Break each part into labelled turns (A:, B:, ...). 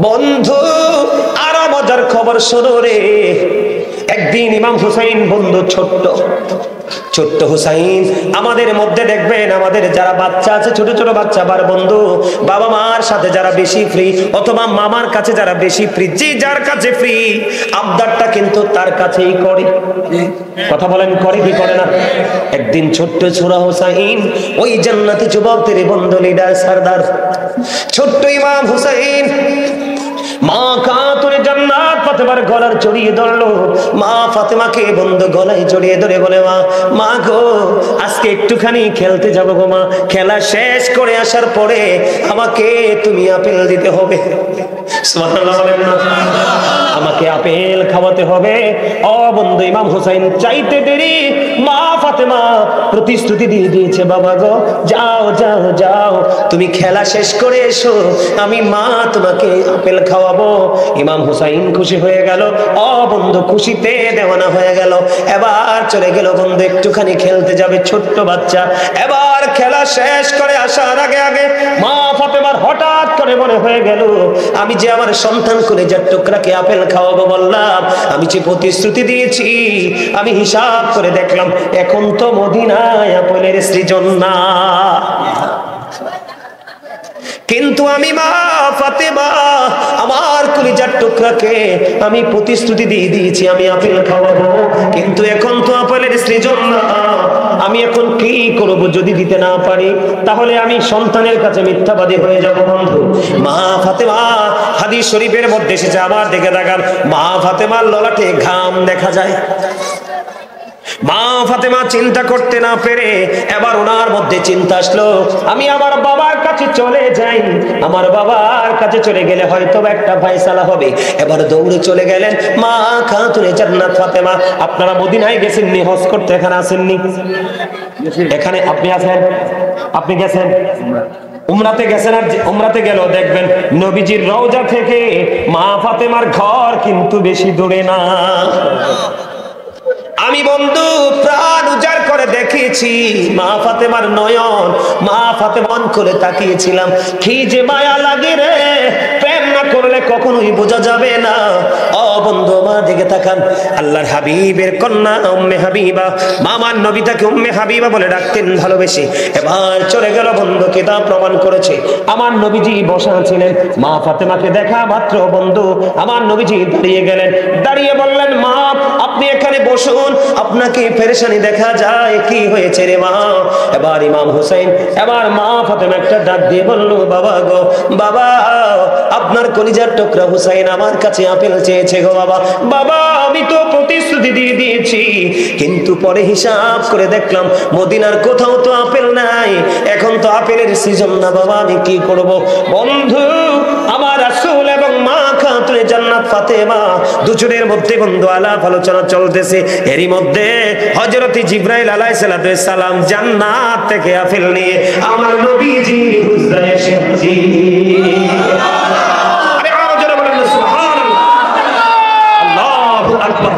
A: বন্ধু আরো মজার খবর শোনো রে। একদিন ইমাম হুসাইন, বন্ধু ছোট্ট হুসাইন, আমাদের মধ্যে দেখবেন আমাদের যারা বাচ্চা আছে, ছোট ছোট বাচ্চা, আবার বন্ধু বাবা মার সাথে যারা বেশি ফ্রি, অথবা মামার কাছে যারা বেশি ফ্রি, যে যার কাছে ফ্রি আবদারটা কিন্তু তার কাছেই করে। কথা বলেন, করে কি করে না? একদিন ছোট্ট ছোড়া হুসাইন, ওই জান্নাতি যুবকদের বন্ধু, লিডার, সরদার ছোট্ট ইমাম হুসাইন মা খাতুনে জান্নাত ফাতেমার গলার জড়িয়ে ধরলো। মা ফাতেমাকে বন্ধু গলায় জড়িয়ে ধরে বলে, মা গো, আজকে একটুখানি খেলতে যাবো গো মা, খেলা শেষ করে আসার পরে আমাকে তুমি আপেল দিতে হবে। সুবহানাল্লাহ বলেন না? আমাকে আপেল খাওয়াতে হবে। ও বন্ধু, ইমাম হুসাইন চাইতে দেরি মা ফাতেমা প্রতিশ্রুতি দিয়ে দিয়েছে, বাবা গো যাও যাও যাও, তুমি খেলা শেষ করে এসো, আমি মা তোমাকে আপেল খাওয়াবো। ইমাম হুসাইন খুশি হয়ে গেল। ও বন্ধু, খুশিতে দেওয়ানা হয়ে গেল। এবার চলে গেল বন্ধু, একটুখানি খেলতে যাবে, ছোট্ট বাচ্চা। এবার খেলা শেষ করে আসার আগে আগে মা ফাতেমার হঠাৎ করে মনে হয়ে গেল, আমি যে আমার সন্তান কলেজার টুকরাকে আপেল খাওয়াবো বললাম, আমি যে প্রতিশ্রুতি দিয়েছি, আমি হিসাব করে দেখলাম এখন তো মদিনায় আপেলের সৃজন না, কিন্তু আমি মা ফাতেমা আমার কলিজার টুকরাকে আমি প্রতিশ্রুতি দিয়ে দিয়েছি আমি আপেল খাওয়াবো, কিন্তু এখন তো আপেলের সৃজন না। আমি এখন কি করব? যদি দিতে না পারি তাহলে আমি সন্তানের কাছে মিথ্যাবাদী হয়ে যাব। বন্ধু, মা ফাতেমা, হাদিস শরীফের মধ্যে এসেছে, আমার দিকে তাকান, মা ফাতেমার ললাটে ঘাম দেখা যায়। মা ফাতেমা চিন্তা করতে না পেরে এবার ওনার মধ্যে চিন্তা আসলো, আমি আমার বাবার কাছে চলে যাই, আমার বাবার কাছে চলে গেলে হয়তো একটা ফায়সালা হবে। এবার দৌড়ে চলে গেলেন মা খাতুনে জান্নাত ফাতেমা। আপনারা মদিনায় গেছেননি, হজ করতে, এখানে আসেননি? এখানে আপনি আছেন, আপনি গেছেন উমরাতে গেছেন, আর উমরাতে গেল দেখবেন নবীজির রওজা থেকে মা ফাতেমার ঘর কিন্তু বেশি দূরে না। আমি বন্ধু প্রাণ উজাড় করে দেখেছি মা ফাতেমার নয়ন, মা ফাতেমা করে তাকিয়েছিলাম, কি যে মায়া লাগে রে, প্রেম না করলে কখনোই বোঝা যাবে না। ও বন্ধু, আমার দিকে তাকান, আল্লাহর হাবিবের কন্যা উম্মে হাবিবা, মামার নবী তাকে উম্মে হাবিবা বলে ডাকতেন ভালোবেসে। এবার চলে গেল বন্ধু, কিতাব প্রমাণ করেছে আমার নবীজি বসা ছিলেন, মা ফাতেমাকে দেখা মাত্র বন্ধু আমার নবীজি দাঁড়িয়ে গেলেন, দাঁড়িয়ে বললেন, মা আপনি এখানে বসুন, আপনাকে পেরেশানি দেখা যায়, কি হয়েছে রে মা? এবার ইমাম হুসাইন, এবার মা ফাতেমা একটা ডাক দিয়ে বলল, বাবা গো, বাবা আপনার কলিজার টুকরা হুসাইন আমার কাছে আপেল চেয়েছে গো বাবা। বাবা আমি তো প্রতিশ্রুতি দিয়ে দিয়েছি, কিন্তু পরে হিসাব করে দেখলাম মদিনার কোথাও তো আপেল নাই, এখন তো আপেলের সিজন না বাবা, আমি কি করব? বন্ধু, আমার রাসূল এবং মা খাতুনে জান্নাত ফাতেমা দুজনের মধ্যে বন্ধু আলাপ আলোচনা চলতেছে। এরই মধ্যে হযরত জিবরাইল আলাইহিস সালাম জান্নাত থেকে আপেল নিয়ে আমার নবীজি হুজরায় এসে হাজির। আরে আরো জোরে বলেন সুবহানাল্লাহ, আল্লাহু আকবার।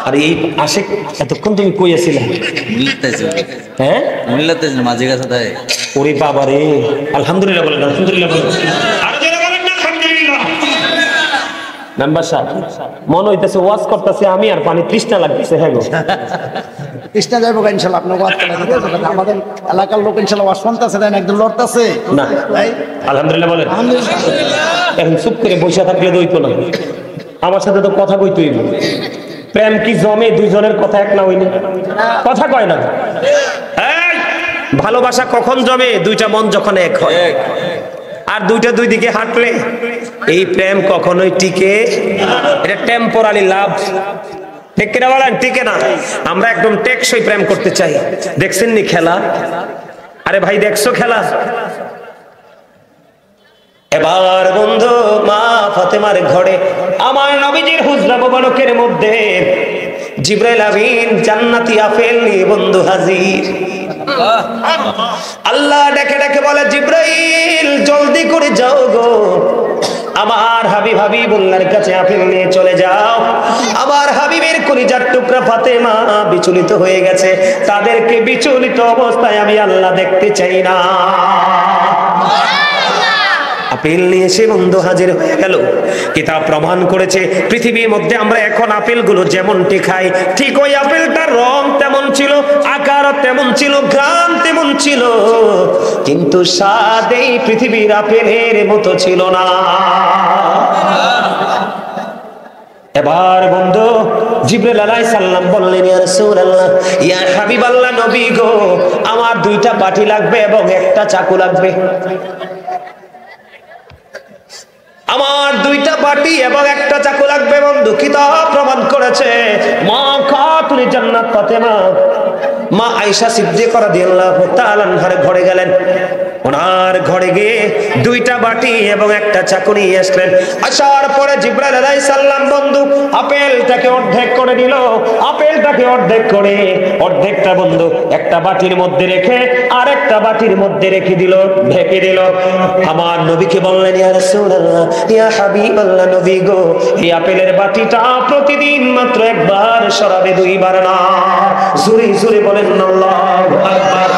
A: আর এই আশেক এতক্ষণ তুমি কই আছিলে? হ্যাঁ, মাঝে গেছে তাই। ওরে বাবা রে, আলহামদুলিল্লাহ বলেন, আলহামদুলিল্লাহ বলেন, আর জোরে বলেন না আলহামদুলিল্লাহ। মেম্বার সাহেব মন হইতেছে ওয়াজ করতেছে আমি, আর পানি তৃষ্ণা লাগতেছে। হ্যাঁ গো,
B: তৃষ্ণা যাইব ইনশাআল্লাহ, আপনার ওয়াজ করতে আমাদের এলাকার লোক ইনশাআল্লাহ ওয়াজ শুনতেছে, দেন একদম লড়তেছে
A: না। আলহামদুলিল্লাহ বলেন। এখন চুপ করে বসে থাকলে দইতো না, আমার সাথে তো কথা কইতেই। প্রেম কি জমে দুইজনের কথা এক না হইলে? কথা কয় না। ভালোবাসা কখন জমে? দুইটা মন যখন এক হয়, আর দুইটা দুই দিকে হাঁটলে এই প্রেম কখনোই টিকে। এটা টেম্পোরারি লাভ, ঠিক কিনা বলেন? টিকে না। আমরা একদম টেকসই প্রেম করতে চাই। দেখছেন নি খেলা? আরে ভাই দেখছো খেলা? এবার বন্ধু মা ফাতেমার ঘরে আমার নবীজির হুজরা মোবারকের মধ্যে জিবরাইল আমিন জান্নাতি আপেল নিয়ে বন্ধু হাজির। আল্লাহ ডেকে ডেকে বলে, জিবরাইল জলদি করে যাও গো, আমার হাবিবুল্লাহর কাছে আপেল নিয়ে চলে যাও। আমার হাবিবের কলিজার টুকরা ফাতেমা বিচলিত হয়ে গেছে, তাদেরকে বিচলিত অবস্থায় আমি আল্লাহ দেখতে চাই না। আপেল নিয়ে সে বন্ধু হাজির হয়ে গেল। কিতাব প্রমাণ করেছে পৃথিবীর মধ্যে আমরা এখন আপেলগুলো যেমনটি খাই, ঠিক ওই আপেলটার রং তেমন ছিল, আকার তেমন ছিল, ঘ্রাণ তেমন ছিল, কিন্তু স্বাদ এই পৃথিবীর আপেলের মতো ছিল না। এবার বন্ধু জিবরাইল আলাইহিস সালাম বললেন, ইয়া রাসূলুল্লাহ, ইয়া হাবিবাল্লাহ, নবী গো, আমার 2টা বাটি লাগবে এবং একটা চাকু লাগবে। আমার 2টা বাটি এবং একটা চাকু লাগবে। বন্ধু কিতাব প্রমাণ করেছে মা খাতুনে জান্নাত ফাতেমা, মা আয়েশা সিদ্দিকা রাদিয়াল্লাহু তাআলা আনহার ঘরে গেলেন। ওনার ঘরে গিয়ে 2টা বাটি এবং একটা চাকু নিয়ে আসলেন। আসার পরে জিবরাইল আলাইহিস সালাম বন্ধু আপেলটাকে অর্ধেক করে দিল। আপেলটাকে অর্ধেক করে অর্ধেকটা বন্ধু একটা বাটির মধ্যে রেখে আরেকটা বাটির মধ্যে রেখে দিল, ঢেকে দিল। আমার নবীকে বললেন, ইয়া রাসূলুল্লাহ, ইয়া হাবিবাল্লাহ, নবী গো, এই আপেলের বাটিটা প্রতিদিন মাত্র একবার সরাবে, 2বার না। জোরে জোরে বলেন আল্লাহু আকবার।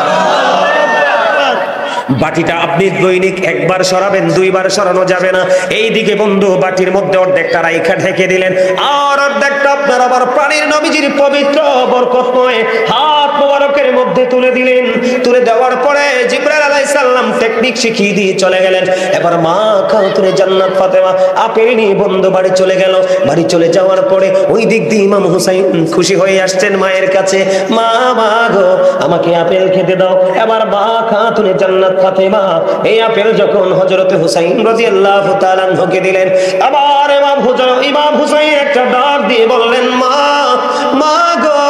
A: বাটিটা আপনি দৈনিক একবার সরাবেন, 2বার সরানো যাবে না। এইদিকে বন্ধু বাটির মধ্যে অর্ধেকটা রাইখা ঢেকে দিলেন, আর অর্ধেকটা আপনার আবার প্রাণীর নবীজির পবিত্র বরকতময় হাত মোবারকের মধ্যে তুলে দিলেন। তুলে দেওয়ার পরে জিবরাইল আলাইহিস সালাম টেকনিক শিখিয়ে দিয়ে চলে গেলেন। এবার মা খাতুনে জান্নাত ফাতেমা আপেল নিয়ে বন্ধু বাড়ি চলে গেল। বাড়ি চলে যাওয়ার পরে ওই দিক দিয়ে ইমাম হুসাইন খুশি হয়ে আসছেন মায়ের কাছে, মা গো, আমাকে আপেল খেতে দাও। এবার মা খাতুনে জান্নাত ফাতেমা এই আপেল যখন হযরত হুসাইন রাদিয়াল্লাহু তাআলা আনহুকে দিলেন, আবার ইমাম হুসাইন একটা ডাক দিয়ে বললেন, মা গো,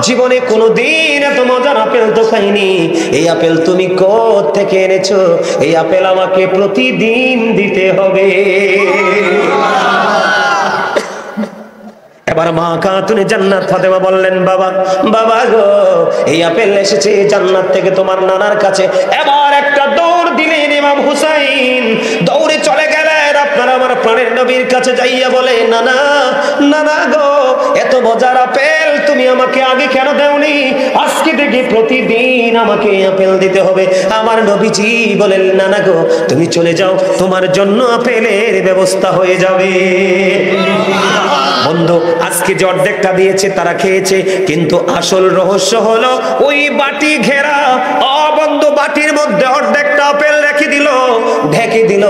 A: জীবনে কোনোদিন এত মজার আপেল তো খাইনি। এই আপেল তুমি কোথা থেকে এনেছো? এই আপেল আমাকে প্রতিদিন দিতে হবে। এবার মা খাতুনে জান্নাত ফাতেমা বললেন, বাবা গো, এই আপেল এসেছে জান্নাত থেকে তোমার নানার কাছে। এবার একটা দৌড় দিলেন ইমাম হুসাইন, দৌড়ে চলে গেলেন আপনার আমার প্রাণের নবীর কাছে, যাইয়া বলে, নানা গো, এত মজার আপেল তুমি আমাকে আগে কেন দেওনি? আজকে থেকে প্রতিদিন আমাকে আপেল দিতে হবে। আমার নবীজি বলেন, নানা গো, তুমি চলে যাও, তোমার জন্য আপেলের ব্যবস্থা হয়ে যাবে। বন্ধু আজকে যে অর্ধেকটা দিয়েছে তারা খেয়েছে, কিন্তু আসল রহস্য হলো ওই বাটি ঘেরা। বন্ধু বাটির মধ্যে অর্ধেকটা আপেল রেখে দিল, ঢেকে দিল।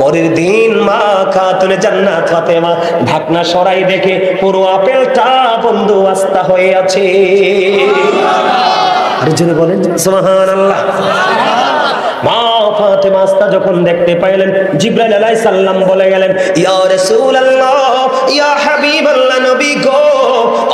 A: পরের দিন মা খাতুনে জান্নাত ফাতেমা ঢাকনা সরাই দেখে পুরো আপেলটা বন্ধু আস্তা হয়ে আছে। আর জোরে বলেন সুবহানাল্লাহ। মা ফাতেমা আস্তা যখন দেখতে পাইলেন, জিবরাইল আলাইহিস সালাম বলে গেলেন, ইয়া রাসূলুল্লাহ, ইয়া হাবিবাল্লাহ, নবী গো,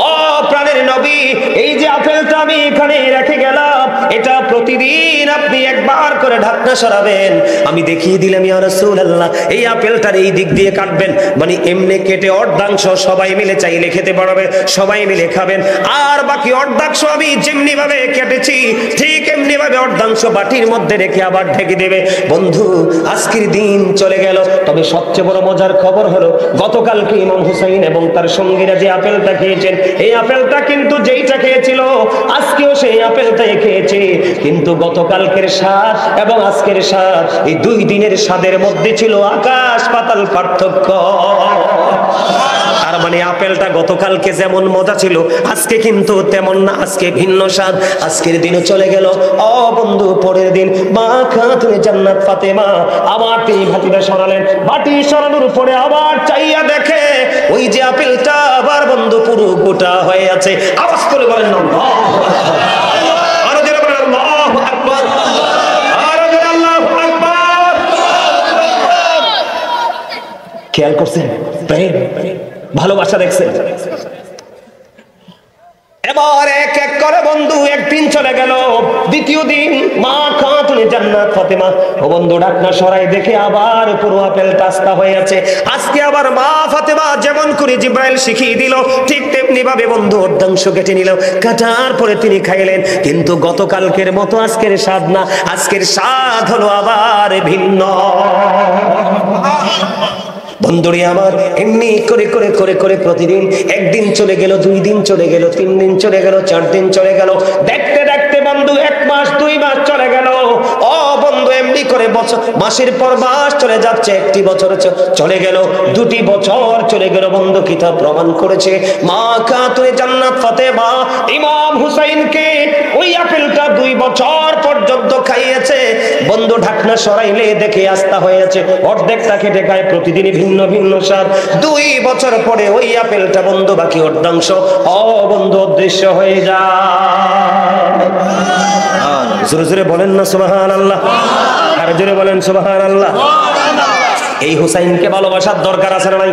A: ও প্রাণের নবী, এই যে আপেলটা আমি এখানে রেখে গেলাম, এটা প্রতিদিন আপনি একবার করে ঢাকনা সরাবেন। আমি দেখিয়ে দিলাম, ইয়া রাসূলুল্লাহ, এই আপেলটার এই দিক দিয়ে কাটবেন, মানে এমনি কেটে অর্ধাংশ সবাই মিলে চাইলে খেতে পারবে, সবাই মিলে খাবেন। আর বাকি অর্ধাংশ আমি যেমনি ভাবে কেটেছি ঠিক এমনি ভাবে অর্ধাংশ বাটির মধ্যে রেখে আবার ঢেকে দেবে। বন্ধু আজকের দিন চলে গেল, তবে সবচেয়ে বড় মজার খবর হলো গতকালকে ইমাম হুসাইন এবং তার সঙ্গীরা যে আপেলটা খেয়েছেন, এই আপেলটা কিন্তু যেইটা খেয়েছিল আজকেও সেই আপেলটাই খেয়েছে, কিন্তু গতকালকের স্বাদ এবং আজকের স্বাদ, এই 2 দিনের স্বাদের মধ্যে ছিল আকাশ পাতাল পার্থক্য। তার মানে আপেলটা গতকালকে যেমন মজা ছিল আজকে কিন্তু তেমন না, আজকে ভিন্ন স্বাদ। আজকের দিনও চলে গেল। বন্ধু পরের দিন মা খাতুনে জান্নাত ফাতেমা আবার তিনি বাটিটা সরালেন। বাটি সরানোর পরে আবার চাইয়া দেখে ওই যে আপেলটা আবার বন্ধু পুরো গোটা হয়ে আছে। আওয়াজ করে বলেন না, আরো জোরে বলেন আল্লাহু আকবার, আরো জোরে আল্লাহু আকবার। খেয়াল করছেন প্রেম ভালোবাসা দেখছেন? এবার এক এক করে বন্ধু একদিন চলে গেল, দ্বিতীয় দিন মা খাতুনে জান্নাত ফাতেমা ও বন্ধু ঢাকনা সরাই দেখে আবার পুরো আপেলটা আস্তা হয়ে আছে। আজকে আবার মা ফাতেমা যেমন করে জিবরাইল শিখিয়ে দিল ঠিক তেমনি ভাবে বন্ধু অর্ধাংশ কেটে নিল। কাটার পরে তিনি খাইলেন, কিন্তু গতকালকের মতো আজকের স্বাদ না, আজকের স্বাদ হলো আবার ভিন্ন। বন্ধুরে আমার, এমনি করে করে করে করে প্রতিদিন একদিন চলে গেল, 2 দিন চলে গেল, 3 দিন চলে গেল, 4 দিন চলে গেল, দেখতে দেখতে বন্ধু 1 মাস 2 মাস চলে গেল। ও বন্ধু, এমনি করে বছর, মাসের পর মাস চলে যাচ্ছে, 1টি বছর চলে গেল, 2টি বছর চলে গেল। বন্ধু কিতাব প্রমাণ করেছে, মা খাতুনে জান্নাত ফাতেমা ইমাম হুসাইনকে ওই আপেলটা 2 বছর পর্যন্ত খাইয়েছে। বন্ধু ঢাকনা সরাইলে দেখে আস্থা হয়েছে, অর্ধেকটা কেটে খায়, প্রতিদিনই ভিন্ন ভিন্ন স্বাদ। 2 বছর পরে ওই আপেলটা বন্ধু বাকি অর্ধাংশ বন্ধু অদৃশ্য হয়ে যায়। জোরে জোরে বলেন না সুবহানাল্লাহ, আর জোরে বলেন সুবহানাল্লাহ। এই হুসাইনকে ভালোবাসার দরকার আছে না নাই?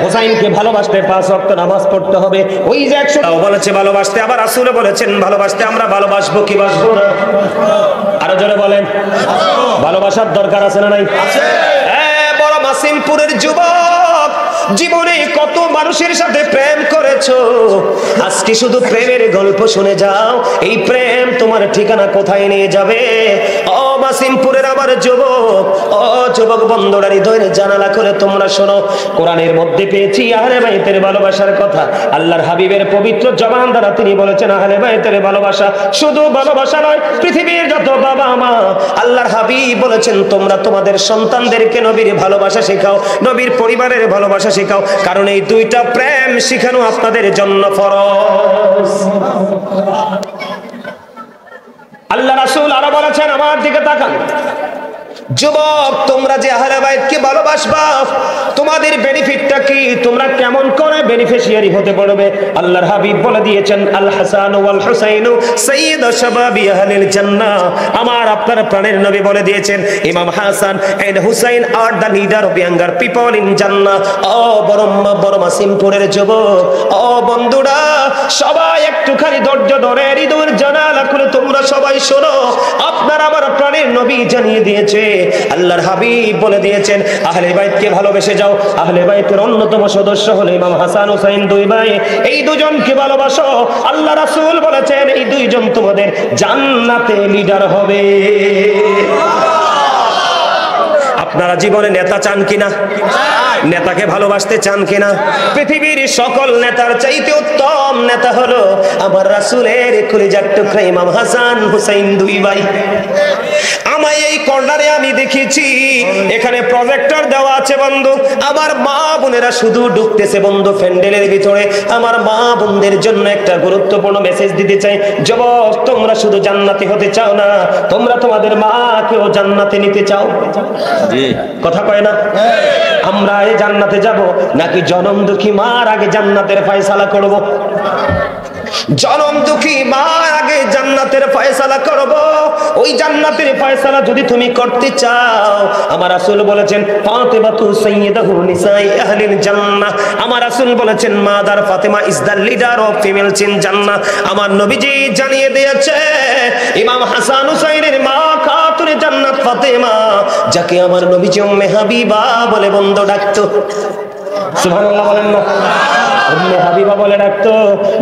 A: হুসাইনকে ভালোবাসতে 5 ওয়াক্ত নামাজ পড়তে হবে। ওই যে 100টাও বলেছে ভালোবাসতে, আবার রাসূলও বলেছেন ভালোবাসতে। আমরা ভালোবাসবো কি বাসবো না? আরো জোরে বলেন, ভালোবাসার দরকার আছে না নাই? আছে। বড় মাসিমপুরের যুবক, জীবনে কত মানুষের সাথে প্রেম করেছো, আজকে শুধু প্রেমের গল্প শুনে যাও। এই প্রেম তোমার ঠিকানা কোথায় নিয়ে যাবে? ও মাসিমপুরের আমার যুবক, ও যুবক বন্ধুরা, হৃদয়ের জানালা করে তোমরা শোনো। কোরআনের মধ্যে পেয়েছি আহলে বাইতের ভালোবাসার কথা। আল্লাহর হাবিবের পবিত্র জবান দ্বারা তিনি বলেছেন, আহলে বাইতের ভালোবাসা শুধু ভালোবাসা নয়, পৃথিবীর যত বাবা মা, আল্লাহর হাবিব বলেছেন তোমরা তোমাদের সন্তানদেরকে নবীর ভালোবাসা শেখাও, নবীর পরিবারের ভালোবাসা শেখাও, কারণ এই 2টা প্রেম শেখানো আপনাদের জন্য ফরজ। আল্লাহ রাসূল আরো বলেছেন, আমার দিকে তাকান, যুবক তোমরা যে আহলে বাইতকে ভালোবাসবা, তোমাদের বেনিফিটটা কি? তোমরা কেমন করে বেনিফিশিয়ারি হতে পারবে? আল্লাহর হাবিব বলে দিয়েছেন, আল হাসান ওয়াল হুসাইন সাইয়্যিদু শাবাবি আহলিল জান্নাহ। আমার আপনার প্রাণের নবী বলে দিয়েছেন, ইমাম Hasan and Hussain are the leader of younger people in জান্নাহ। ও বড় মাসিমপুরের যুবক, ও বন্ধুরা, সবাই একটুখানি ধৈর্য ধরে হৃদয়ের জানালা খুলে তোমরা সবাই শোনো। আপনার আমার প্রাণের নবী জানিয়ে দিয়েছে, আল্লাহর হাবিব বলে দিয়েছেন, আহলে বাইতকে ভালোবেসে যাও। আহলে বাইতের অন্যতম সদস্য হলো ইমাম হাসান হুসাইন, 2 ভাই। এই 2 জনকে ভালোবাসো। আল্লাহ রাসূল বলেছেন, এই 2 জন তোমাদের জান্নাতে লিডার হবে। আপনারা জীবনে নেতা চান কিনা? নেতাকে ভালোবাসতে চান কিনা? পৃথিবীর সকল নেতার চাইতে উত্তম নেতা হলো আমার রাসূলের কলিজার টুকরা ইমাম হাসান হুসাইন, 2 ভাই। আমায় এই কর্নারে আমি দেখেছি, এখানে প্রজেক্টর দেওয়া আছে বন্ধু। আমার মা বোনেরা শুধু ঢুকতেছে বন্ধু প্যান্ডেলের ভিতরে। আমার মা বোনদের জন্য একটা গুরুত্বপূর্ণ মেসেজ দিতে চাই। যুবক, তোমরা শুধু জান্নাতি হতে চাও না, তোমরা তোমাদের মাকেও জান্নাতে নিতে চাও। জি, কথা কয় না? আমরা এই জান্নাতে যাব নাকি জনম দুঃখী মার আগে জান্নাতের ফয়সালা করব? জনম দুঃখী মার আগে জান্নাতের ফয়সালা করব। ওই জান্নাতের ফয়সালা যদি তুমি করতে চাও, আমার রাসূল বলেছেন, ফাতেমাতু সাইয়্যিদাতু নিসাই আহলিল জান্নাহ। আমার রাসূল বলেছেন, mother Fatema is the leader of females in জান্নাহ। আমার নবীজি জানিয়ে দিয়েছে, ইমাম হাসান হুসাইনের মা খাতুনে জান্নাত ফাতেমা, যাকে আমার নবীজি উম্মে হাবিবা বলে বন্ধু ডাকতো। সুবহানাল্লাহ বলেন না? উম্মে হাবিবা বলে ডাকতো।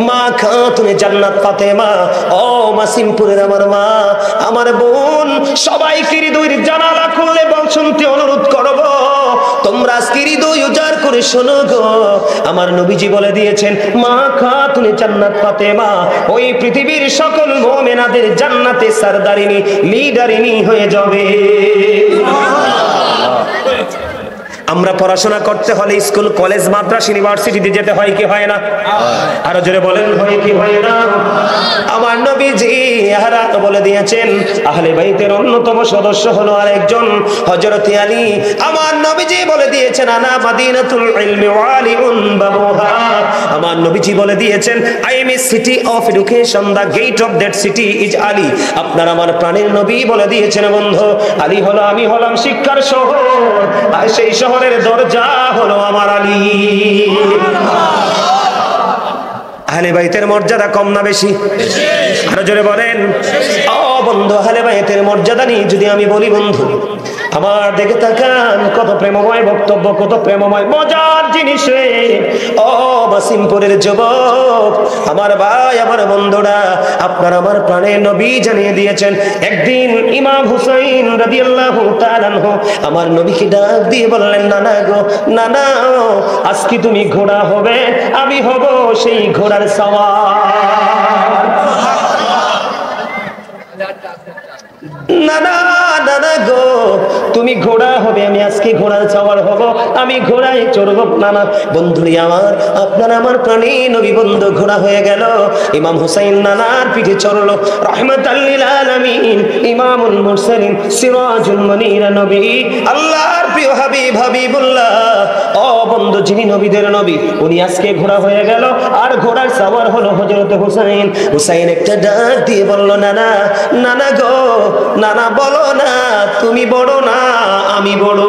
A: মা খাতুনে জান্নাত ফাতেমা, ও মাসিমপুরের আমার মা, আমার বোন, সবাইকে হৃদয়ের জানালা খুলে শুনতে অনুরোধ করব। তোমরা আজকে হৃদয় উজাড় করে শোনো গো। আমার নবীজি বলে দিয়েছেন, মা খাতুনে জান্নাত ফাতেমা ওই পৃথিবীর সকল মুমিনাদের জান্নাতে সরদারিনী, লিডারিনী হয়ে যাবে। আমরা পড়াশোনা করতে হলে স্কুল, কলেজ, মাদ্রাসা, ইউনিভার্সিটিতে যেতে হয় কি হয় না? আরো জোরে বলেন, হয় কি হয় না? আমার নবীজি হারাত বলে দিয়েছেন, আহলে বাইতের অন্যতম সদস্য হলো আরেকজন হযরত আলী। আমার নবীজি বলে দিয়েছেন, আনা মাদিনাতুল ইলমি ওয়া আলিউন বাবুহা। আমার নবীজি বলে দিয়েছেন, I am a city of education, the gate of that city is Ali. আপনার আমার প্রাণের নবী বলে দিয়েছেন, বন্ধু, আলী হলো, আমি হলাম শিক্ষার শহর, আর সেই শহর দরজা হলো আমার আলী। আহলে বাইতের মর্যাদা কম না বেশি? আরো জোরে বলেন। ও বন্ধু, আহলে বাইতের মর্যাদা নিয়ে যদি আমি বলি বন্ধু, আমার দিকে তাকান, কত প্রেমময় বক্তব্য, কত প্রেমময় মজার জিনিস রে। ও বাসিমপুরের যুবক, আমার ভাই, আমার বন্ধুরা, আপনার আমার প্রাণের নবী জানিয়ে দিয়েছেন, একদিন ইমাম হুসাইন রাদিয়াল্লাহু তাআলা আনহু আমার নবীকে ডাক দিয়ে বললেন, নানা গো, নানা, আজকে তুমি ঘোড়া হবে, আমি হব সেই ঘোড়ার সওয়ার। নানা, নানা গো, তুমি ঘোড়া হবে, আমি আজকে ঘোড়ার সওয়ার হব, আমি ঘোড়ায় চড়ব। নানা বন্ধুরি আমার, আপনার আমার প্রাণী নবী বন্ধু ঘোড়া হয়ে গেল। ইমাম হুসাইন নানার পিঠে চড়লো। রাহমাতাল লিল আলামিন, ইমামুল মুরসালিন, সিরাজুল মুনির নবী, আল্লাহর প্রিয় হাবিব হাবিবুল্লাহ, ও বন্ধু, যিনি নবীদের নবী, উনি আজকে ঘোড়া হয়ে গেল, আর ঘোড়ার সওয়ার হলো হযরত হুসাইন। হুসাইন একটা ডাক দিয়ে বলল, নানা, নানা গো, নানা বলো না, তুমি বড় না আমি বড়।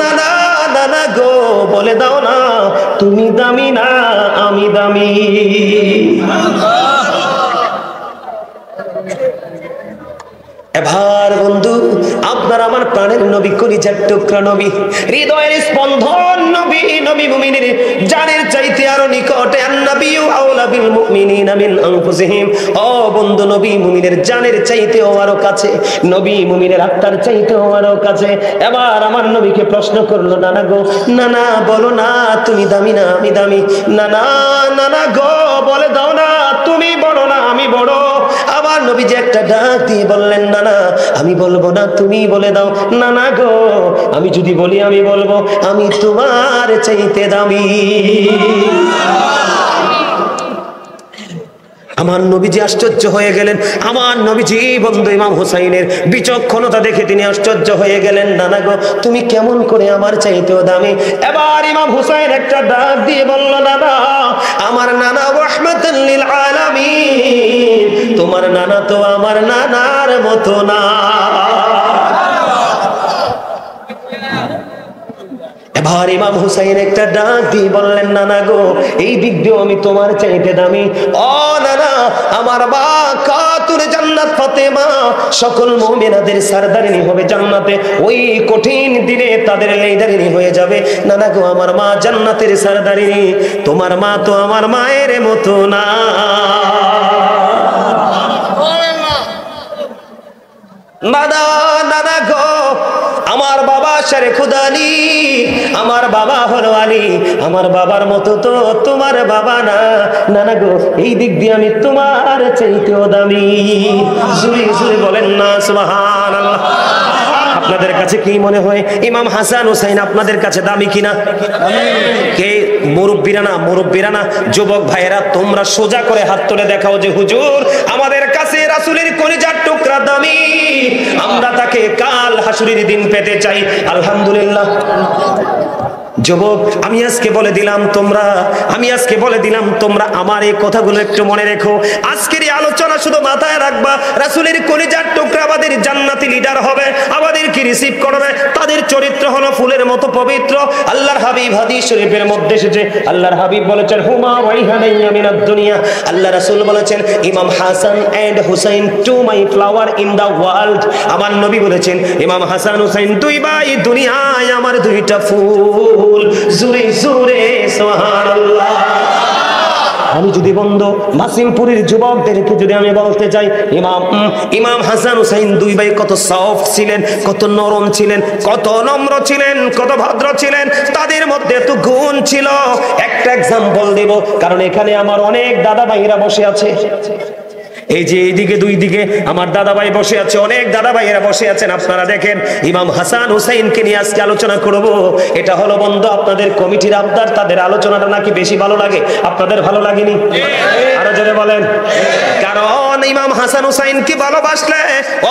A: নানা, নানা গো, বলে দাও না, তুমি দামি না আমি দামি। এবার বন্ধু, আপনার আমার প্রাণের নবী, কলিজার টুকরা নবী, হৃদয়ের স্পন্দন নবী, নবী মুমিনের জানের চাইতে আরো নিকটে। আন-নাবিয়্যু আওলা বিল মুমিনিনা মিন আনফুসিহিম। ও বন্ধু, নবী মুমিনের জানের চাইতেও আরো কাছে, নবী মুমিনের আত্মার চাইতেও আরো কাছে। এবার আমার নবীকে প্রশ্ন করলো, নানা গো, নানা বলো না, তুমি দামি না আমি দামি। নানা, নানা গো, বলে দাও না, তুমি বড় না আমি বড়। আবার নবীজি একটা ডাক দিয়ে বললেন, নানা, আমি বলবো না, তুমি বলে দাও। নানা গো, আমি যদি বলি, আমি বলবো, আমি তোমার চাইতে দামি। আমার নবীজি আশ্চর্য হয়ে গেলেন। আমার নবীজি বন্ধু ইমাম হুসাইনের বিচক্ষণতা দেখে তিনি আশ্চর্য হয়ে গেলেন। নানা গো, তুমি কেমন করে আমার চাইতেও দামি? এবার ইমাম হুসাইন একটা ডাক দিয়ে বলল, নানা, আমার নানা রাহমাতাল লিল আলামিন, তোমার নানা তো আমার নানার মতো না। এবার ইমাম হুসাইন একটা ডাক দিয়ে বললেন, নানা গো, এই দিক দিয়ে আমি তোমার চাইতে দামি। ও নানা, আমার মা খাতুন জান্নাত ফাতেমা সকল মুমিনাদের সরদারিনী হবে জান্নাতে। ওই কঠিন দিনে তাদের লিডারিনী হয়ে যাবে। নানা গো, আমার মা জান্নাতের সরদারিনী, তোমার মা তো আমার মায়ের মতো না। নানা, নানা গো, আমার বাবা শেরে খুদা আলী, আমার বাবা হলো আলী, আমার বাবার মতো তো তোমার বাবা না। নানা গো, এই দিক দিয়ে আমি তোমার চাইতেও দামি। জুড়ে জুড়ে বলেন না সুবহানাল্লাহ। আপনাদের কাছে কি মনে হয়, ইমাম হাসান হুসাইন আপনাদের কাছে দামি কিনা? কে মুরব্বীরা না, মুরব্বীরা না, যুবক ভাইয়েরা, তোমরা সোজা করে হাত তুলে দেখাও যে হুজুর, আমাদের কাছে রাসূলের কলিজার টুকরা দামি, আমরা তাকে কাল হাসুরের দিন পেতে চাই। আলহামদুলিল্লাহ। যুবক, আমি আজকে বলে দিলাম তোমরা আমার এই কথাগুলো একটু মনে রেখো। আজকের এই আলোচনা শুধু মাথায় রাখবা, রাসূলের কলিজার টুকরা আমাদের জান্নাতি লিডার হবে, আমাদেরকে রিসিভ করবে, তাদের চরিত্র হলো ফুলের মতো পবিত্র। আল্লাহর হাবিব হাদিস শরীফের মধ্যে এসেছে, আল্লাহর হাবিব বলেছেন, হুমা ওয়াইহানাইয়া মিনাদ দুনিয়া। আল্লাহ রাসূল বলেছেন, ইমাম Hasan and Hussain two my flower in the world. আমার নবী বলেছেন, ইমাম হাসান হুসাইন দুই ভাই দুনিয়ায় আমার দুইটা ফুল। জুরে জুরে সুবহানাল্লাহ। আমি যদি বন্ধু মাসিমপুরের যুবকদেরকে যদি আমি বলতে চাই, ইমাম হাসান হুসাইন দুই ভাই কত সফট ছিলেন, কত নরম ছিলেন, কত নম্র ছিলেন, কত ভদ্র ছিলেন, তাদের মধ্যে এত গুণ ছিল। একটা এক্সাম্পল দেব, কারণ এখানে আমার অনেক দাদা ভাইরা বসে আছে। এই যে এইদিকে দুই দিকে আমার দাদা ভাই বসে আছে, অনেক দাদা ভাইয়েরা বসে আছেন। আপনারা দেখেন, ইমাম হাসান হুসাইনকে নিয়ে আজকে আলোচনা করব। এটা হলো বন্ধু আপনাদের কমিটির আবদার, তাদের আলোচনাটা নাকি বেশি ভালো লাগে। আপনাদের ভালো লাগেনি? আরো জোরে বলেন। কারণ ইমাম হাসান হুসাইনকে ভালোবাসলে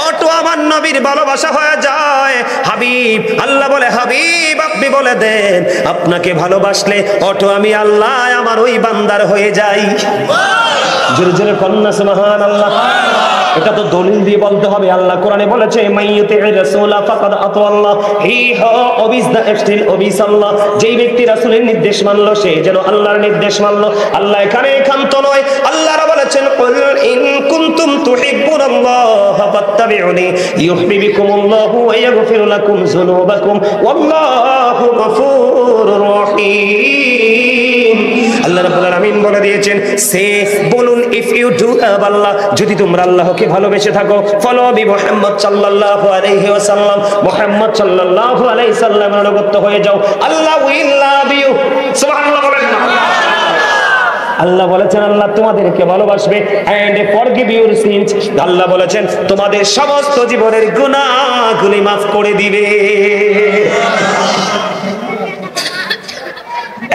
A: অটো আমার নবীর ভালোবাসা হয়ে যায়। হাবিব, আল্লাহ বলে, হাবিব আপনি বলে দেন, আপনাকে ভালোবাসলে অটো আমি আল্লাহ আমার ওই বান্দার হয়ে যাই। জোরে জোরে কন্যা সুবহানাল্লাহ। এটা তো দলিল দিয়ে বলতে হবে। আল্লাহ কোরআনে বলেছে মাইয়ুতির রাসূলা ফাকাদ আতাআল্লাহ, হি ওবিস দা এক্সটেল ওবিস আল্লাহ। যেই ব্যক্তি রাসূলের নির্দেশ মানলো সে যেন আল্লাহর নির্দেশ মানলো। আল্লাহ এখানে একান্ত নয়, আল্লাহরা বলেছেন কুল ইন কুনতুম তুহিব্বুনাল্লাহ ফাত্তাবিউনি ইউহিব্বুকুমুল্লাহু ওয়া ইয়াগফির লাকুম যুনুবাকুম ওয়াল্লাহু গফুরুর রহিম। আল্লাহ রাব্বুল আলামিন বলে দিয়েছেন সে বলুন ইফ ইউ ডু লাভ আল্লাহ, যদি তোমরা আল্লাহকে ভালোবেসে থাকো, ফলো বি মুহাম্মদ সাল্লাল্লাহু আলাইহি ওয়াসাল্লাম, মুহাম্মদ সাল্লাল্লাহু আলাইহি সাল্লামের অনুগত হয়ে যাও, আল্লাহ উইল লাভ ইউ। সুবহানাল্লাহ বলেন না। আল্লাহ বলেছেন আল্লাহ তোমাদেরকে ভালোবাসবে এন্ড ফরগিভ ইউর সিনস। আল্লাহ বলেছেন তোমাদের সমস্ত জীবনের গুনাহগুলি মাফ করে দিবে।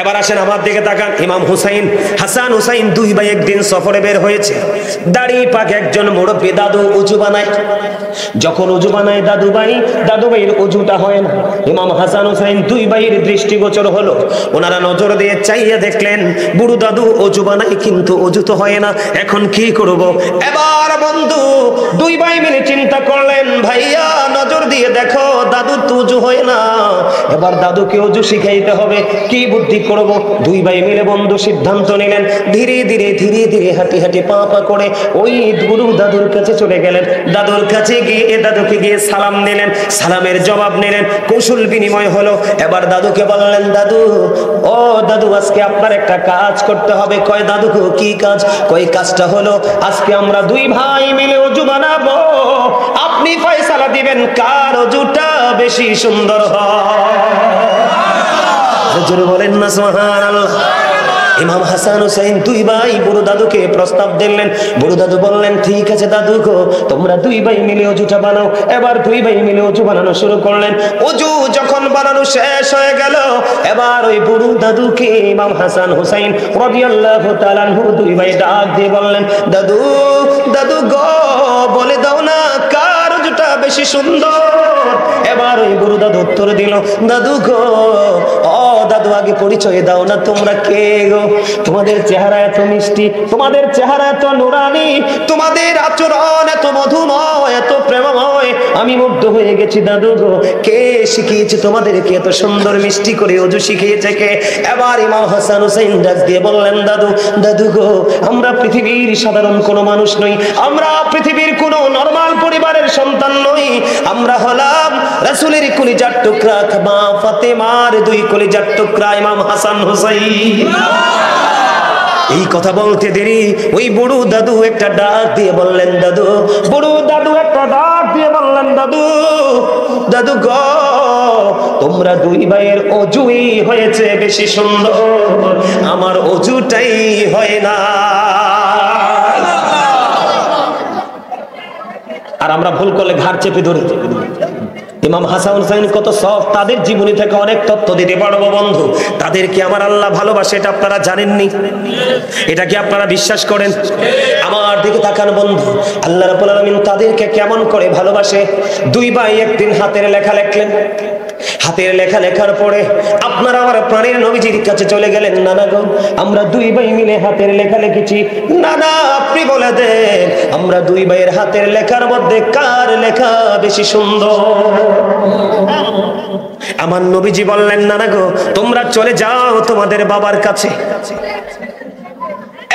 A: এবার আসেন আমার দিকে তাকান। ইমাম হুসাইন, হাসান হুসাইন দুই ভাই একদিন সফরে বের হয়েছে। দাড়ি পাক একজন মুরব্বি দাদু উজু বানায়। যখন উজু বানায় দাদু ভাইয়ের উজুটা হয় না। ইমাম হাসান হুসাইন দুই ভাইয়ের দৃষ্টিগোচর হলো। ওনারা নজর দিয়ে চাইয়ে দেখলেন বুড়ো দাদু উজু বানায় কিন্তু উজু তো হয় না, এখন কি করব? এবার বন্ধু দুই ভাই মিলে চিন্তা করলেন ভাইয়া নজর দিয়ে দেখো দাদু তো উজু হয় না, এবার দাদুকে উজু শিখাইতে হবে, কি বুদ্ধি করব? দুই ভাই মিলে বন্ধু সিদ্ধান্ত নিলেন ধীরে ধীরে হাঁটি পা করে ওই গুরু দাদুর কাছে চলে গেলেন। দাদুর কাছে গিয়ে দাদুকে গিয়ে সালাম নিলেন, সালামের জবাব নিলেন, কৌশল বিনিময় হলো। এবার দাদুকে বললেন দাদু, ও দাদু আজকে আপনার একটা কাজ করতে হবে। কয় দাদু কি কাজ? কয় কাজটা হলো আজকে আমরা দুই ভাই মিলে ওযু বানাবো, আপনি ফয়সালা দিবেন কার ওযুটা বেশি সুন্দর হয়। জোরে বলেন না সুবহানাল্লাহ। ইমাম হাসান হুসাইন দুই ভাই বুড়ো দাদুকে প্রস্তাব দিলেন। বুড়ো দাদু বললেন ঠিক আছে দাদু গো, তোমরা দুই ভাই মিলে ওযুটা বানাও। এবার দুই ভাই মিলে ওযু বানানো শুরু করলেন। ওযু যখন বানানো শেষ হয়ে গেল, এবার ওই বুড়ো দাদুকে ইমাম হাসান হুসাইন রাদিয়াল্লাহু তাআলা আনহু দুই ভাই ডাক দিয়ে বললেন দাদু গো বলে দাও না কার ওযুটা বেশি সুন্দর। এবার ওই বুড়ো দাদু উত্তর দিল দাদু গো, ও দাদু আগে পরিচয় দাও না, তোমরা কে গো? তোমাদের চেহারা এত মিষ্টি, তোমাদের চেহারা এত নুরানি, তোমাদের আচরণ এত মধুময়, এত প্রেমময়, আমি মুগ্ধ হয়ে গেছি দাদু গো। কে শিখিয়েছে তোমাদেরকে এত সুন্দর মিষ্টি করে ওযু শিখিয়েছে কে? এবার ইমাম হাসান হুসাইন ডাক দিয়ে বললেন দাদু গো, আমরা পৃথিবীর সাধারণ কোনো মানুষ নই, আমরা পৃথিবীর কোনো নরমাল পরিবারের সন্তান নই, আমরা হলাম রাসূলের কলিজার টুকরা মা ফাতেমার দুই কলিজার টুকরা ইমাম হাসান হুসাইন। এই কথা বলতে দেরি ওই বুড়ো দাদু একটা ডাক দিয়ে বললেন দাদু গো, তোমরা দুই ভাইয়ের ওযুই হয়েছে বেশি সুন্দর, আমার ওযুটাই হয় না। আর আমরা ভুল করলে ঘাড় চেপে ধরে। ইমাম হাসান হুসাইন কত সফট, তাদের জীবনী থেকে অনেক তথ্য দিতে পারবো বন্ধু। তাদেরকে আমার আল্লাহ ভালোবাসে, এটা আপনারা জানেননি? এটা কি আপনারা বিশ্বাস করেন? আমার দিকে তাকান বন্ধু, আল্লাহ রাব্বুল আলামিন তাদেরকে কেমন করে ভালোবাসে। দুই ভাই একদিন হাতের লেখা লিখলেন। হাতের লেখা লেখার পরে আপনারা আমার প্রাণের নবীজির কাছে চলে গেলেন, নানা গো আমরা দুই ভাই মিলে হাতের লেখা লিখেছি, নানা আপনি বলে দেন আমরা দুই ভাইয়ের হাতের লেখার মধ্যে কার লেখা বেশি সুন্দর? আমার নবীজি বললেন নানা গো তোমরা চলে যাও তোমাদের বাবার কাছে।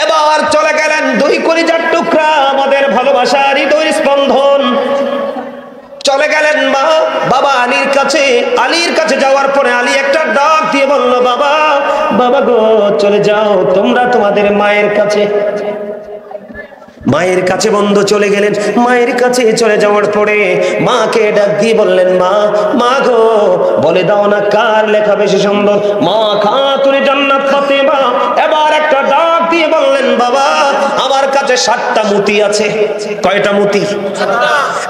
A: এবার চলে গেলেন দুই কলিজার টুকরা, আমাদের ভালোবাসার হৃদয় স্পন্দন। চলে গেলেন মা বাবা আলীর কাছে। আলীর কাছে যাওয়ার পরে আলী একটা ডাক দিয়ে বলল বাবা গো চলে যাও তোমরা তোমাদের মায়ের কাছে। মায়ের কাছে বন্ধু চলে গেলেন। মায়ের কাছে চলে যাওয়ার পরে মাকে ডাক দিয়ে বললেন মা গো বলে দাও না কার লেখা বেশি সুন্দর? মা খাতুনে জান্নাত ফাতেমা এবার একটা ডাক দিয়ে বললেন বাবা আমার কাছে 7টা মতি আছে। কয়টা মতি?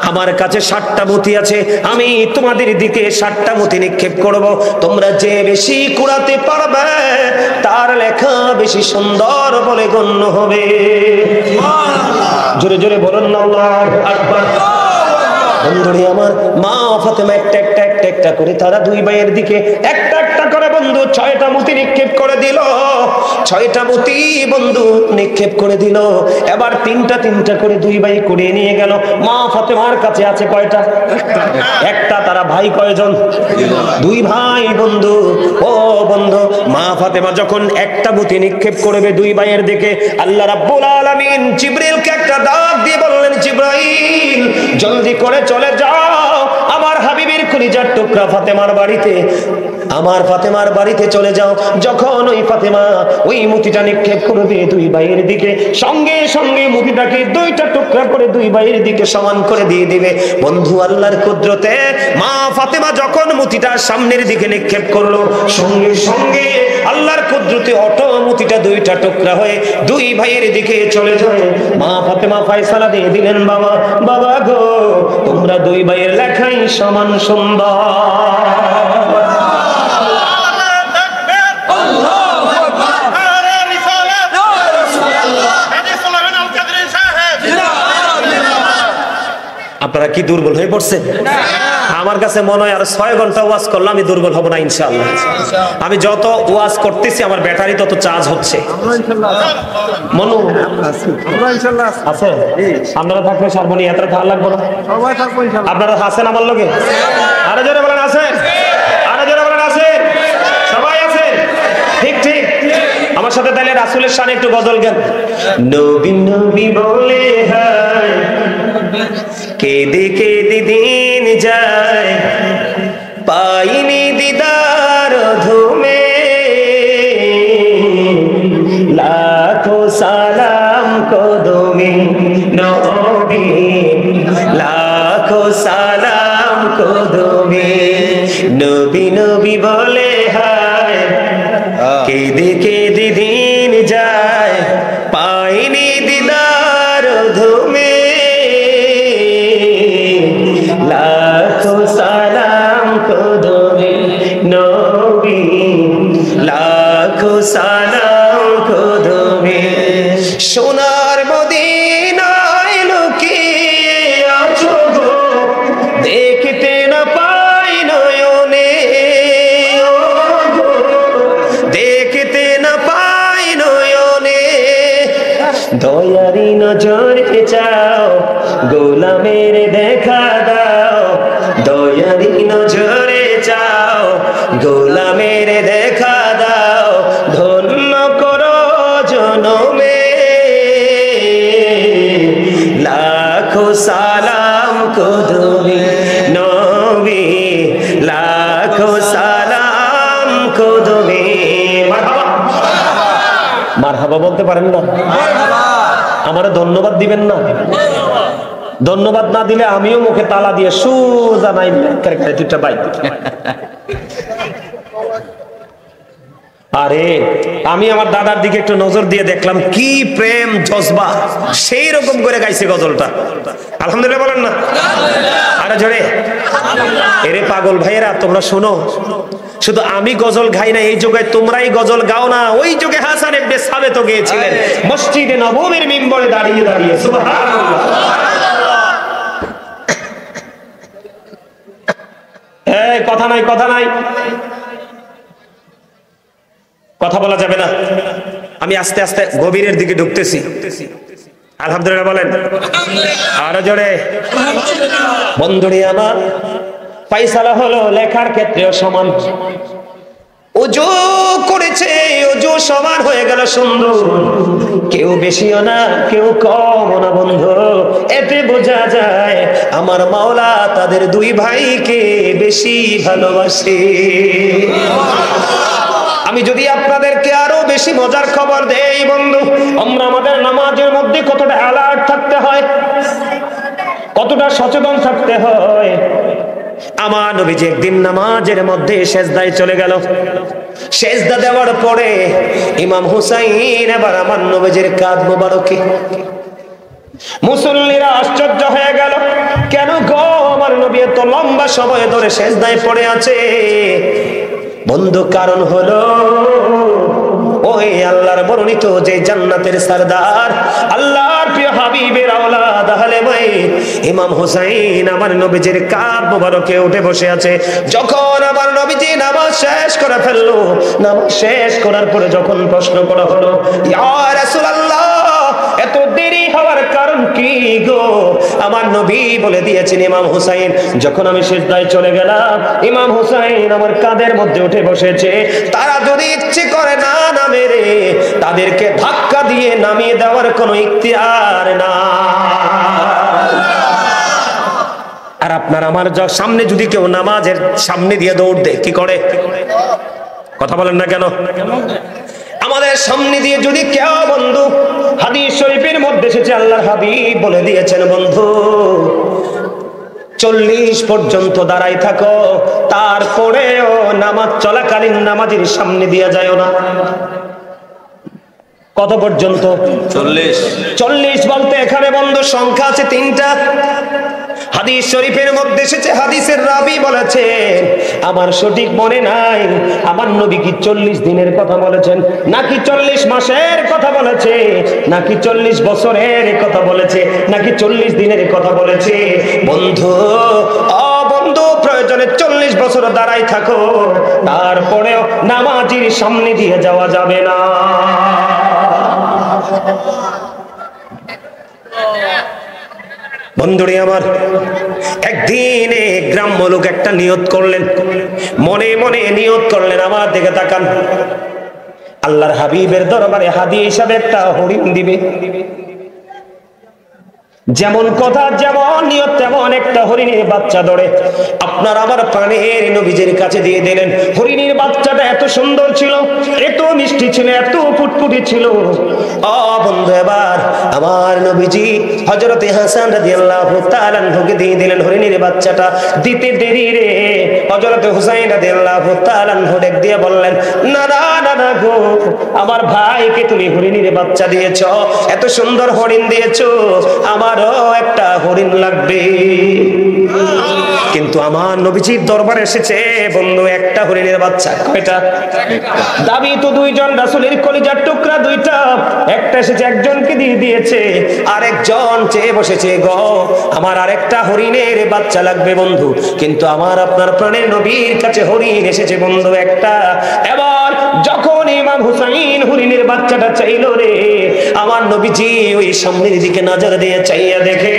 A: আমার কাছে 7টা মতি আছে, আমি তোমাদের দিকে 7টা মতি নিক্ষেপ করব, তোমরা যে বেশি কুড়াতে পারবে তার লেখা বেশি সুন্দর বলে গণ্য হবে। জোরে জোরে বলুন না আল্লাহু আকবার। বন্ধুরে আমার মা ফাতেমা একটা করে তারা দুই ভাইয়ের দিকে একটা করে বন্ধু 6টা মতি নিক্ষেপ করে দিল। 6টা মুতি বন্ধু নিক্ষেপ করে দিল। এবার তিনটা করে দুই ভাই কুড়িয়ে নিয়ে গেল। মা ফাতেমার কাছে আছে কয়টা? একটা। তারা ভাই কয়জন? দুই ভাই বন্ধু। ও বন্ধু, মা ফাতেমা যখন একটা মুতি নিক্ষেপ করবে দুই ভাইয়ের দিকে, আল্লাহ রাব্বুল আলামিন জিবরিলকে একটা ডাক দিয়ে বললেন, জিবরাইল জলদি করে চলে যাও আমার হাবিবের কলিজার টুকরা ফাতেমার বাড়িতে, আমার ফাতেমার বাড়িতে চলে যাও। যখন ওই ফাতেমা ওই মুতিটা নিক্ষেপ করবে দুই ভাইয়ের দিকে, সঙ্গে সঙ্গে মুতিটাকে দুইটা টুকরা করে দুই ভাইয়ের দিকে সমান করে দিয়ে দিবে। বন্ধু, আল্লাহর কুদরতে মা ফাতেমা যখন মুতিটা সামনের দিকে নিক্ষেপ করলো, সঙ্গে সঙ্গে আল্লাহর কুদরতে অটো মুতিটা দুইটা টুকরা হয়ে দুই ভাইয়ের দিকে চলে যায়। মা ফাতেমা ফয়সালা দিয়ে দিলেন, বাবা বাবা গো, তোমরা দুই ভাইয়ের লেখাই সমান সুন্দর। আপনারা কি দুর্বল হয়ে পড়ছেন? আমার কাছে মনে হয় আর 6 ঘন্টা ওয়াজ করলে আমি দুর্বল হব না ইনশাআল্লাহ। আমি যত ওয়াজ করতেছি আমার ব্যাটারি তত চার্জ হচ্ছে। মনু আছে? আপনারা থাকলে সারবনি, এত ভালো লাগবে না? আপনারা আছেন আমার লগে? আরো জোরে বলেন আছেন? আরো জোরে বলেন আছেন? সবাই আছেন? ঠিক ঠিক। আমার সাথে তাহলে রাসূলের শানে একটু গজল গান। নবী নবী বলে হায় কেঁদে কেঁদে দিন যায়, পাইনি দিদার ধুমে, লাখো সালাম কদমে নবী, লাখো সালাম কদমে। নবী নবী বলে হায় কেঁদে কেঁদে দিন যায়, পাইনি দিদার ধুমে, লাখো সালাম কদমে নবী, লাখো সালাম কদমে। সোনার মদিনায় লুকিয়ে আছো গো, দেখতে না পাই নয়নে, দেখতে না পাই নয়নে, দয়ারি নজরে চাও গোলামের দেখা দাও, দয়ারি নজরে চাও গোলামের দেখা দাও, ধন্য করো জনমে, লাখো সালাম কদমে নবী, লাখো সালাম কদমে। মারহাবা বলতে পারেন না? আমারে ধন্যবাদ দিবেন না? ধন্যবাদ না দিলে আমিও মুখে তালা দিয়ে সোজা নাই দুটা বাইক। আরে আমি আমার দাদার দিকে একটু নজর দিয়ে দেখলাম, কি প্রেম জজবা, সেই রকম করে গাইছে গজলটা। আলহামদুলিল্লাহ বলেন না? আরে জোরে। এরে পাগল ভাইয়েরা তোমরা শোনো, শুধু আমি গজল গাই না, এই যুগে তোমরাই গজল গাও না। ওই যুগে হাসান ইবনে সাবিত গেয়েছিলেন মসজিদে নববীর মিম্বরে দাঁড়িয়ে দাঁড়িয়ে, সুবহানাল্লাহ। এই কথা নাই, কথা নাই, কথা বলা যাবে না। আমি আস্তে আস্তে গভীরের দিকে ঢুকতেছি। আলহামদুলিল্লাহ বলেন আরো জোরে। বন্ধুরে আমার, ফায়সালা হলো লেখার ক্ষেত্রেও সমান। ওযু করেছে, ওযু সমান হয়ে গেল সুন্দর, কেউ বেশিও না কেউ কম না বন্ধু। এতে বোঝা যায় আমার মাওলা তাদের দুই ভাইকে বেশি ভালোবাসে। আমি যদি আপনাদেরকে আরো বেশি মজার খবর দেই বন্ধু, আমরা আমাদের নামাজের মধ্যে কতটা অ্যালার্ট থাকতে হয়, কতটা সচেতন থাকতে হয়। আমার নবীজি একদিন নামাজের মধ্যে সেজদায় চলে গেল। সেজদা দেওয়ার পরে ইমাম হুসাইন এবার আমার নবীজির কাঁধ মোবারকে, মুসল্লিরা আশ্চর্য হয়ে গেল, কেন গো আমার নবী এত লম্বা সময় ধরে সেজদায় পড়ে আছে? বন্ধু, কারণ হলো ওই আল্লাহর মনোনীত যে জান্নাতের সরদার আল্লাহর প্রিয় হাবিবের আওলাদ আহলে বাইত ইমাম হুসাইন আমার নবীজির কাঁধ মোবারকে উঠে বসে আছে। যখন আমার নবীজি নামাজ শেষ করে ফেললো, নামাজ শেষ করার পরে যখন প্রশ্ন করা হলো, ইয়া রাসূলুল্লাহ এত দেরি হওয়ার কারণ কি গো? আমার নবী বলে দিয়েছেন ইমাম হুসাইন যখন আমি সিজদায় চলে গেলাম, ইমাম হুসাইন আমার কাঁধের মধ্যে উঠে বসেছে। তারা যদি ইচ্ছে করে না নামে রে, তাদেরকে ধাক্কা দিয়ে নামিয়ে দেওয়ার কোনো ইখতিয়ার না। আর আপনার আমার সামনে যদি কেউ নামাজের সামনে দিয়ে দৌড় দেয় কি করে? কথা বলেন না কেন? আমাদের সামনে দিয়ে যদি কেউ বন্ধু, হাদিস শরীফের মধ্যে এসেছে আল্লাহর হাবিব বলে দিয়েছেন বন্ধু 40 পর্যন্ত দাঁড়াই থাকো, তারপরেও নামাজ চলাকালীন নামাজের সামনে দিয়ে যায়ও না। কত পর্যন্ত? 40 বলতে এখানে বন্ধু সংখ্যা আছে 3টা। হাদিস শরীফের মধ্যে এসেছে, হাদিসের রাবী বলেছেন আমার সঠিক মনে নাই আমার নবী কি 40 দিনের কথা বলেছেন, নাকি 40 মাসের কথা বলেছে, নাকি 40 বছরের কথা বলেছে, নাকি 40 দিনের কথা বলেছে। বন্ধু ও বন্ধু, প্রয়োজনে 40 বছর দাঁড়াই থাকো, তারপরেও নামাজের সামনে দিয়ে যাওয়া যাবে না। বন্ধুরে আমার, একদিন গ্রাম্য লোক একটা নিয়ত করলেন, মনে মনে নিয়ত করলেন, আমার দিকে তাকান, আল্লাহর হাবিবের দরবারে হাদিয়া হিসাবে একটা হরিণ দিবে। যেমন কথা যেমন নিয়ত তেমন একটা হরিণের বাচ্চা ধরে আপনার আমার প্রাণের নবীজির কাছে দিয়ে দিলেন। হরিণের বাচ্চাটা এত সুন্দর ছিল, এত মিষ্টি ছিল, এত ফুটফুটি ছিল। বন্ধু এবার আমার নবীজি হযরতে হাসান রাদিয়াল্লাহু তাআলা আনহুকে দিয়ে দিলেন হরিণের বাচ্চাটা। দিতে দেরি রে হযরতে হুসাইন রাদিয়াল্লাহু তাআলা আনহু ডাক দিয়ে বললেন, না না না গো, আমার ভাইকে তুমি হরিণের বাচ্চা দিয়েছো, এত সুন্দর হরিণ দিয়েছো, আমার একটা হরিণ লাগবে। কিন্তু আমার নবীজির দরবারে এসেছে বন্ধু একটা হরিণের বাচ্চা। কয়টা? দাবি তো 2 জন, রাসূলের কলিজার টুকরা 2টা। একটা এসেছে একজনকে দিয়ে দিয়েছে, আরেকজন চেয়ে বসেছে গো আমার আরেকটা হরিণের বাচ্চা লাগবে বন্ধু। কিন্তু আমার আপনার প্রাণের নবীর কাছে হরিণ এসেছে বন্ধু একটা। এবার যখন ইমাম হুসাইন হরিণের বাচ্চাটা চাইলো রে, আমার নবীজি ওই সামনের দিকে নজর দিয়ে চাইয়া দেখে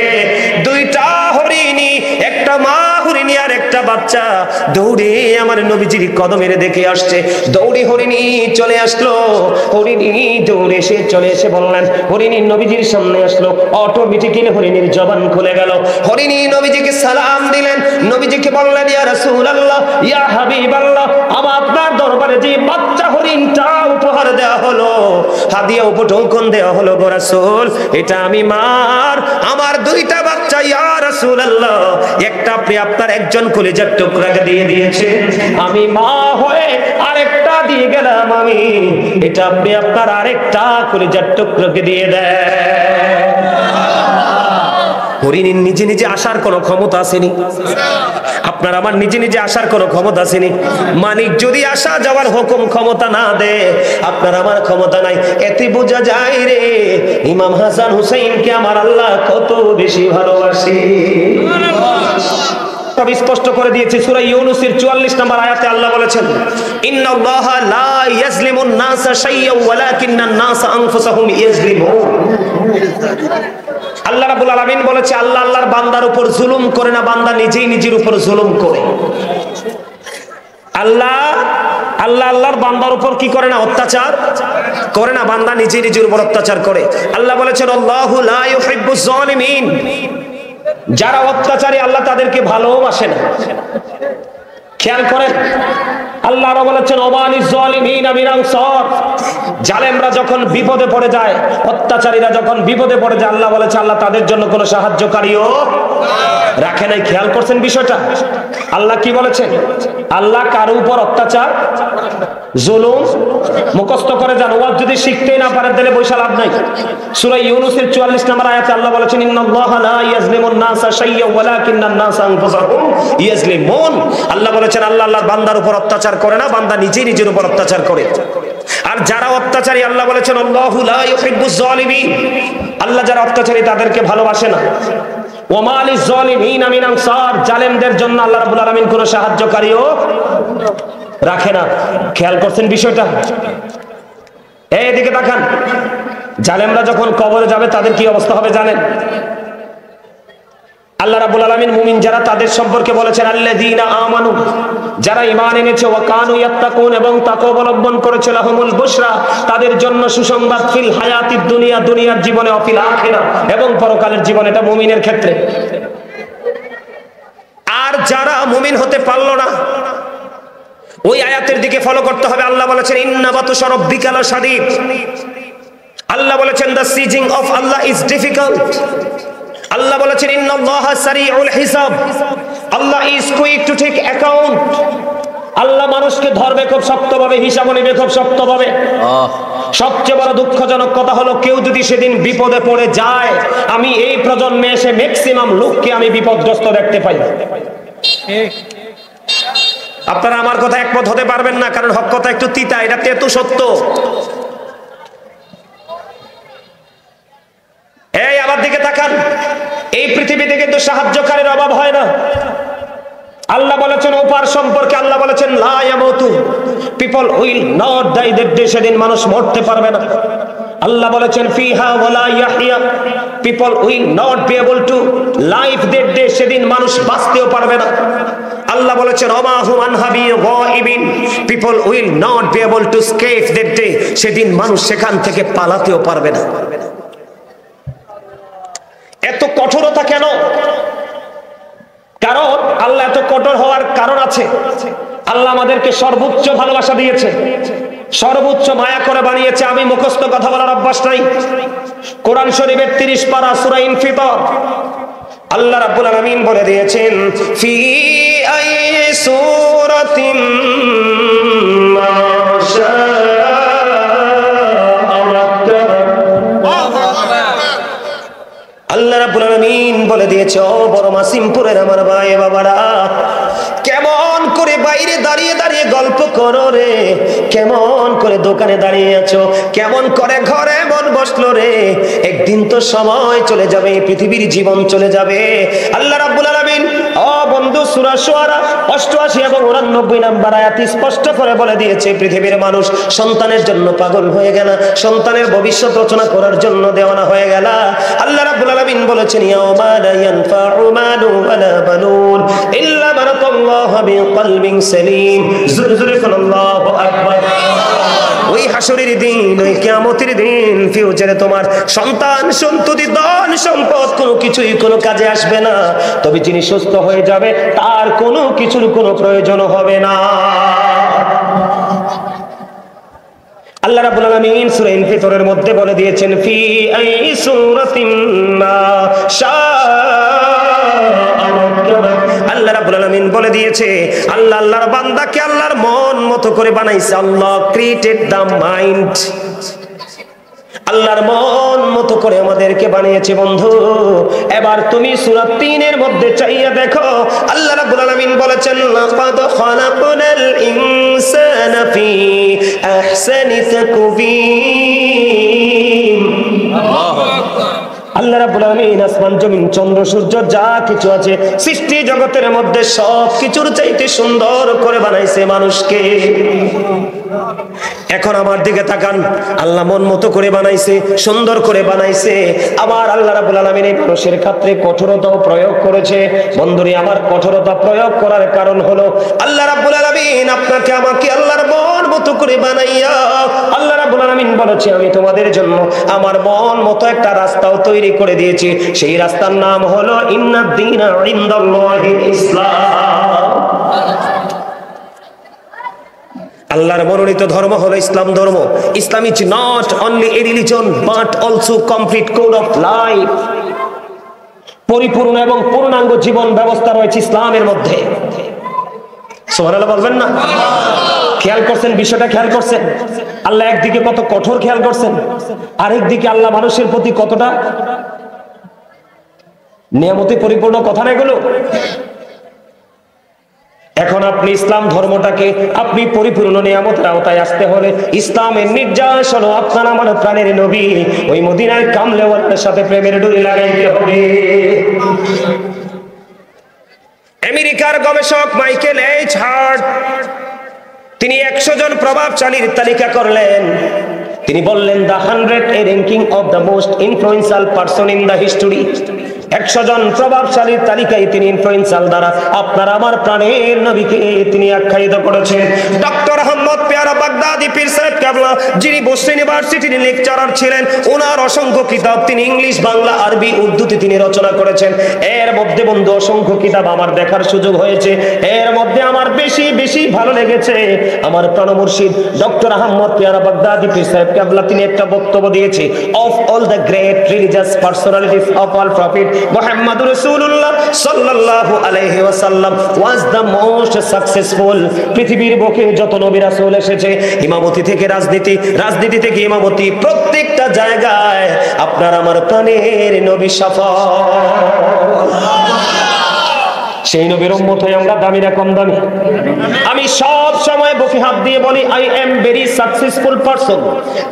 A: 2টা হরিণী, একটা মা হরিণী আর একটা বাচ্চা দৌড়ে আমার নবীজির কদমের দেখে আসছে। দৌড়ে হরিণী চলে আসলো, হরিণী দৌড়ে এসে চলে এসে বললেন, হরিণী নবীজির সামনে আসলো, অটোমেটিক্যালি হরিণীর জবান খুলে গেল। হরিণী নবীজিকে সালাম দিলেন, নবীজিকে বললেন, ইয়া রাসূলুল্লাহ, ইয়া হাবিবাল্লাহ, আমার আপনার দরবারে যে বাচ্চা হরিণটা উপহার দেওয়া হলো, হাদিয়া উপঢৌকন দেওয়া হলো গো রাসূল, এটা আমি মার আমার 2টা বাচ্চা, ইয়া রাসূলুল্লাহ, একটা আপনি আপনার একজন কলিজার টুকরাকে দিয়ে দিয়েছেন, আমি মা হয়ে আরেকটা দিয়ে গেলাম আমি, এটা আপনি আপনার আরেকটা কলিজার টুকরাকে দিয়ে দেন। হরিণীর নিজে নিজে আসার কোনো ক্ষমতা আসেনি, আপনার আমার নিজে নিজে আসার কোনো ক্ষমতা আসেনি। মালিক যদি আসা যাওয়ার হুকুম ক্ষমতা না দেয়, আপনার আমার ক্ষমতা নাই। এতে বোঝা যায় রে ইমাম হাসান হুসাইনকে আমার আল্লাহ কত বেশি ভালোবাসে। সব স্পষ্ট করে দিয়েছে সূরা ইউনূসের 44 নম্বর আয়াতে আল্লাহ বলেছেন, ইন্নাল্লাহা লা ইয়াজলিমুন নাসা শাইয়্যান ওয়ালাকিন্নান নাসা আনফুসাহুম ইয়াজলিমুন। আল্লাহ রাব্বুল আলামিন বলেছে, আল্লাহ আল্লাহর বান্দার উপর জুলুম করে না, বান্দা নিজেই নিজের উপর জুলুম করে। আল্লাহ আল্লাহর বান্দার উপর কি করে না? অত্যাচার করে না, বান্দা নিজেই নিজের উপর অত্যাচার করে। আল্লাহ বলেছেন, আল্লাহু লা ইউহিব্বুজ জালিমিন, যারা অত্যাচারী আল্লাহ তাদেরকে ভালোবাসে না। খেয়াল করেন, আল্লাহ বলেছেন, ওমানিজ জালিমিনা মিন আনসার, জালেমরা যখন বিপদে পড়ে যায়, অত্যাচারীরা যখন বিপদে পড়ে যায়, আল্লাহ বলেছে আল্লাহ তাদের জন্য কোনো সাহায্যকারীও রাখে নাই। খেয়াল করছেন বিষয়টা? আল্লাহ কি বলেছেন? আল্লাহ কারো উপর অত্যাচার জুলুম মুখস্থ করে যান, ওয়াজ যদি শিখতেই না পারেন তাহলে বৈশা লাভ নাই। সূরা ইউনূসের 44 নম্বর আয়াতে আল্লাহ বলেছেন ইন্নাল্লাহা লা ইয়াজলিমুন নাসা শাইয়্যান ওয়ালাকিন্নান নাসা আনফুসাহুম ইয়াজলিমুন। আল্লাহ বলেছেন আল্লাহ আল্লাহর বান্দার উপর অত্যাচার করে না, বান্দা নিজেই নিজের উপর অত্যাচার করে। আর যারা অত্যাচারী আল্লাহ বলেছেন আল্লাহু লা ইউহিব্বুজ জালিমিন, আল্লাহ যারা অত্যাচারী তাদেরকে ভালোবাসে না। ওয়া মা লিজ জালিমিনা মিন আনসার, জালেমদের জন্য আল্লাহ রাব্বুল আলামিন কোনো সাহায্যকারীও রাখে না। খেয়াল করছেন বিষয়টা? এইদিকে তাকান, জালেমরা যখন কবরে যাবে তাদের কি অবস্থা হবে জানেন? আল্লাহ রাব্বুল আলামিন মুমিন যারা তাদের সম্পর্কে বলেছেন আল্লাযীনা আমানু, যারা ঈমান এনেছে, ওয়া কানু ইয়াত্তাকুন, এবং তাকওয়া অবলম্বন করেছে, লাহুমুল বুশরা, তাদের জন্য সুসংবাদ, ফিল হায়াতিদ দুনিয়া, দুনিয়ার জীবনে, ও ফিল আখিরা, এবং পরকালের জীবনে। এটা মুমিনের ক্ষেত্রে। আর যারা মুমিন হতে পারলো না, ওই আয়াতের দিকে ফলো করতে হবে। আল্লাহ বলেছেন ইন্না বাতুশা রাব্বিকা লাশাদীদ, আল্লাহ বলেছেন the seizing of Allah is difficult. আল্লাহ বলেছেন ইন্নাল্লাহা সারিউল হিসাব, Allah is quick to take account. আল্লাহ মানুষকে ধরবে খুব শক্তভাবে, হিসাব নেবে খুব শক্তভাবে। সবচেয়ে বড় দুঃখজনক কথা হলো কেউ যদি সেদিন বিপদে পড়ে যায়, আমি এই প্রজন্মে এসে ম্যাক্সিমাম লোককে আমি বিপদগ্রস্ত দেখতে পাই। আপনারা আমার কথা একমত হতে পারবেন না, কারণ হক কথা একটু তিতা, এটা তেতো সত্য। এই আমার দিকে তাকান, এই পৃথিবীতে কিন্তু সাহায্যকারীর অভাব হয় না। আল্লাহ বলেছেন ওপার সম্পর্কে, আল্লাহ বলেছেন লা ইয়ামুতু, people will not die that day, সেদিন মানুষ মরতে পারবে না। আল্লাহ বলেছেন ফিহা ওয়ালা ইয়াহইয়া, people will not be able to live that day, সেদিন মানুষ বাঁচতেও পারবে না। আল্লাহ বলেছেন ওমা হুম আনহা বিগাইবিন, people will not be able to escape that day, সেদিন মানুষ সেখান থেকে পালাতেও পারবে না। এত কঠোরতা কেন? কারণ আল্লাহ এত কঠোর হওয়ার কারণ আছে। আল্লাহ আমাদেরকে সর্বোচ্চ ভালোবাসা দিয়েছে, সর্বোচ্চ মায়া করে বানিয়েছে। আমি মুখস্থ কথা বলার অভ্যাস নাই। কোরআন শরীফের 30 পারা সূরা ইনফিতার, আল্লাহ রাব্বুল আলামিন বলে দিয়েছেন ফি আই সূরাতিন মা আল্লাহ রাব্বুল আলামিন বলে দিয়েছে ও বড় মাসিমপুরের আমার ভাই বাবারা, কেমন করে বাইরে দাঁড়িয়ে দাঁড়িয়ে গল্প করো রে, কেমন করে দোকানে দাঁড়িয়ে আছো, কেমন করে ঘরে মন বসলো রে। একদিন তো সময় চলে যাবে, পৃথিবীর জীবন চলে যাবে। আল্লাহ রাব্বুল আলামিন ও বন্ধু সূরা শুআরা 88 এবং 89 নম্বর আয়াতে স্পষ্ট করে বলে দিয়েছে পৃথিবীর মানুষ সন্তানের জন্য পাগল হয়ে গেল, সন্তানের ভবিষ্যৎ রচনা করার জন্য দেওয়ানা হয়ে গেল। আল্লাহ রাব্বুল আলামিন বলেছেন ইয়াউমা লা ইয়ানফাউ মালু ওয়ালা বানুন ইল্লা মান আতাল্লাহু বিকলবিন সালিম। জোরে জোরে আল্লাহু আকবার। ওই হাসরের দিন, ওই কিয়ামতের দিন, ফিউচারে তোমার সন্তান সন্ততি ধন সম্পদ কোনো কিছুই কোনো কাজে আসবে না। তবে যিনি সুস্থ হয়ে যাবে তার কোনো কিছুর কোনো প্রয়োজন হবে না। আল্লাহ রাব্বুল আলামিন সূরা ইনফিতরের মধ্যে বলে দিয়েছেন ফি আই সূরাতিন মা শাআ রাব্বুনা। আল্লাহ রাব্বুল আলামিন বলে দিয়েছে আল্লাহ আল্লাহর বান্দাকে আল্লাহর মন মতো করে বানাইছে। আল্লাহ ক্রিয়েটেড দ্য মাইন্ড, আল্লাহর মন মতো করে আমাদেরকে বানিয়েছে বন্ধু। এবার তুমি সূরা 3 এর মধ্যে চাইয়া দেখো, আল্লাহ রাব্বুল আলামিন বলেছেন লাকাদ খালাকনাল ইনসানা ফি আহসানি তাকওয়িম। আল্লাহু আকবার। আল্লাহ রাব্বুল আলামিন আসমান জমিন চন্দ্র সূর্য যা কিছু আছে সৃষ্টি জগতের মধ্যে সব কিছুর চাইতে সুন্দর করে বানাইছে মানুষকে। এখন আমার দিকে তাকান, আল্লাহ মন মতো করে বানাইছে, সুন্দর করে বানাইছে। আবার আল্লাহ রাব্বুল আলামিন এই মানুষের ক্ষেত্রে কঠোরতাও প্রয়োগ করেছে। বন্ধুরে আমার কঠোরতা প্রয়োগ করার কারণ হলো আল্লাহ রাব্বুল আলামিন আপনাকে আমাকে আল্লাহর মন মতো করে বানাইয়া আল্লাহ রাব্বুল আলামিন বলেছে আমি তোমাদের জন্য আমার মন মতো একটা রাস্তাও তৈরি করে দিয়েছি। সেই রাস্তার নাম হলো ইন্নাদ দীনা ইনদাল্লাহিল ইসলাম। আল্লাহর মনোনীত ধর্ম হলো ইসলাম ধর্ম। Islam is not only a religion but also complete code of life. পরিপূর্ণ এবং পূর্ণাঙ্গ জীবন ব্যবস্থা রয়েছে ইসলামের মধ্যে। সুবহানাল্লাহ বলবেন না? খেয়াল করছেন বিষয়টা, খেয়াল করছেন আল্লাহ একদিকে কত কঠোর, খেয়াল করছেন আরেকদিকে আল্লাহ মানুষের প্রতি কতটা নিয়ামতে পরিপূর্ণ, কথা না এগুলো। এখন আপনি ইসলাম ধর্মটাকে আপনি পরিপূর্ণ নিয়ামতের আওতায় আসতে হলে ইসলামের নির্যাস হলো আপনার আমার প্রাণের নবী ওই মদিনার কামলেওয়ালার সাথে প্রেমের ডুরি লাগাইতে হবে। আমেরিকার গবেষক মাইকেল এইচ হার্ট তিনি 100 জন প্রভাবশালীর তালিকা করলেন। তিনি বললেন the 100 A ranking of the most influential person in the history. 100 জন প্রভাবশালীর তালিকায় তিনি ইনফ্লুয়েন্সিয়াল দ্বারা আপনার আমার প্রাণের নবীকে তিনি আখ্যায়িত করেছেন। ডক্টর আহমদ পেয়ারা বাগদাদি পীর সাহেব কেবলা যিনি বসরা ইউনিভার্সিটির লেকচারার ছিলেন, ওনার অসংখ্য কিতাব তিনি ইংলিশ, বাংলা, আরবি, উর্দুতে তিনি রচনা করেছেন। এর মধ্যে বন্ধু অসংখ্য কিতাব আমার দেখার সুযোগ হয়েছে। এর মধ্যে আমার বেশি বেশি ভালো লেগেছে আমার প্রাণ মুর্শিদ ডক্টর আহমদ পেয়ারা বাগদাদি পীর সাহেব কেবলা তিনি একটা বক্তব্য দিয়েছে, of all the great religious personalities of all prophet Muhammad রাসূলুল্লাহ সাল্লাল্লাহু আলাইহি ওয়াসাল্লাম ওয়াজ দ্য মোস্ট সাকসেসফুল। পৃথিবীর বুকে যত নবী রাসূল এসেছে, ইমামতি থেকে রাজনীতি, রাজনীতি থেকে ইমামতি, প্রত্যেকটা জায়গায় আপনার আমার প্রাণের নবী সফল। সেই নবীর উম্মত হয়ে আমরা দামি না কম দামি? আমি সব সময় বুকে হাত দিয়ে বলি I am very successful person.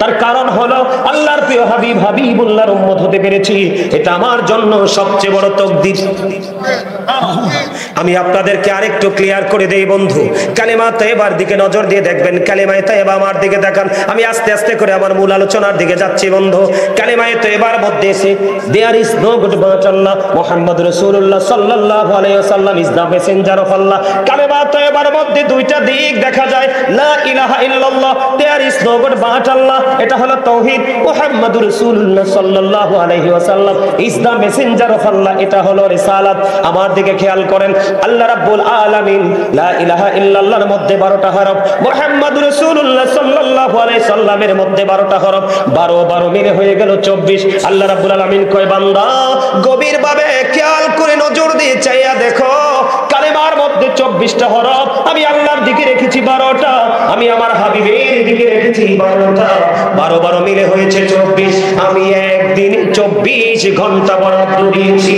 A: তার কারণ হলো আল্লাহর প্রিয় হাবিব হাবিবুল্লাহর উম্মত হতে পেরেছি, এটা আমার জন্য সবচেয়ে বড় তাকদীর। আমি আপনাদেরকে আরেকটু ক্লিয়ার করে দেই বন্ধু, কালেমা তাইয়্যিবার দিকে নজর দিয়ে দেখবেন। কালেমা তাইয়্যিবা আমার দিকে তাকান, আমি আস্তে আস্তে করে আমার মূল আলোচনার দিকে যাচ্ছি বন্ধু। কালেমা তাইয়্যিবার মধ্যে এসে there is no god but Allah Muhammad রাসূলুল্লাহ সাল্লাল্লাহু আলাইহি ওয়াসাল্লাম is the messenger of Allah. কালেমা তাইয়্যিবার মধ্যে দুইটা দিক দেখা যায়, লা ইলাহা ইল্লাল্লাহ, there is no god but Allah, এটা হলো তাওহীদ। মুহাম্মদুর রাসূলুল্লাহ সাল্লাল্লাহু আলাইহি ওয়াসাল্লাম is the messenger of Allah, এটা হলো রিসালাত। আমার দিকে খেয়াল করেন, আল্লাহ রাব্বুল আলামিন লা ইলাহা ইল্লাল্লাহর মধ্যে 12টা হরফ, মুহাম্মদুর রাসূলুল্লাহ সাল্লাল্লাহু আলাইহি সাল্লামের মধ্যে 12টা হরফ, 12 মিলে হয়ে গেল 24। আল্লাহ রাব্বুল আলামিন কয় বান্দা গভীরভাবে খেয়াল করে নজর দিয়ে চাইয়া দেখো, কালেমার মধ্যে 24টা হরফ, আমি আল্লাহর দিকে রেখেছি 12টা, আমি আমার হাবিবের দিকে রেখেছি 12টা, 12 মিলে হয়েছে 24। আমি একদিন 24 ঘন্টা বরাদ্দ দিয়েছি।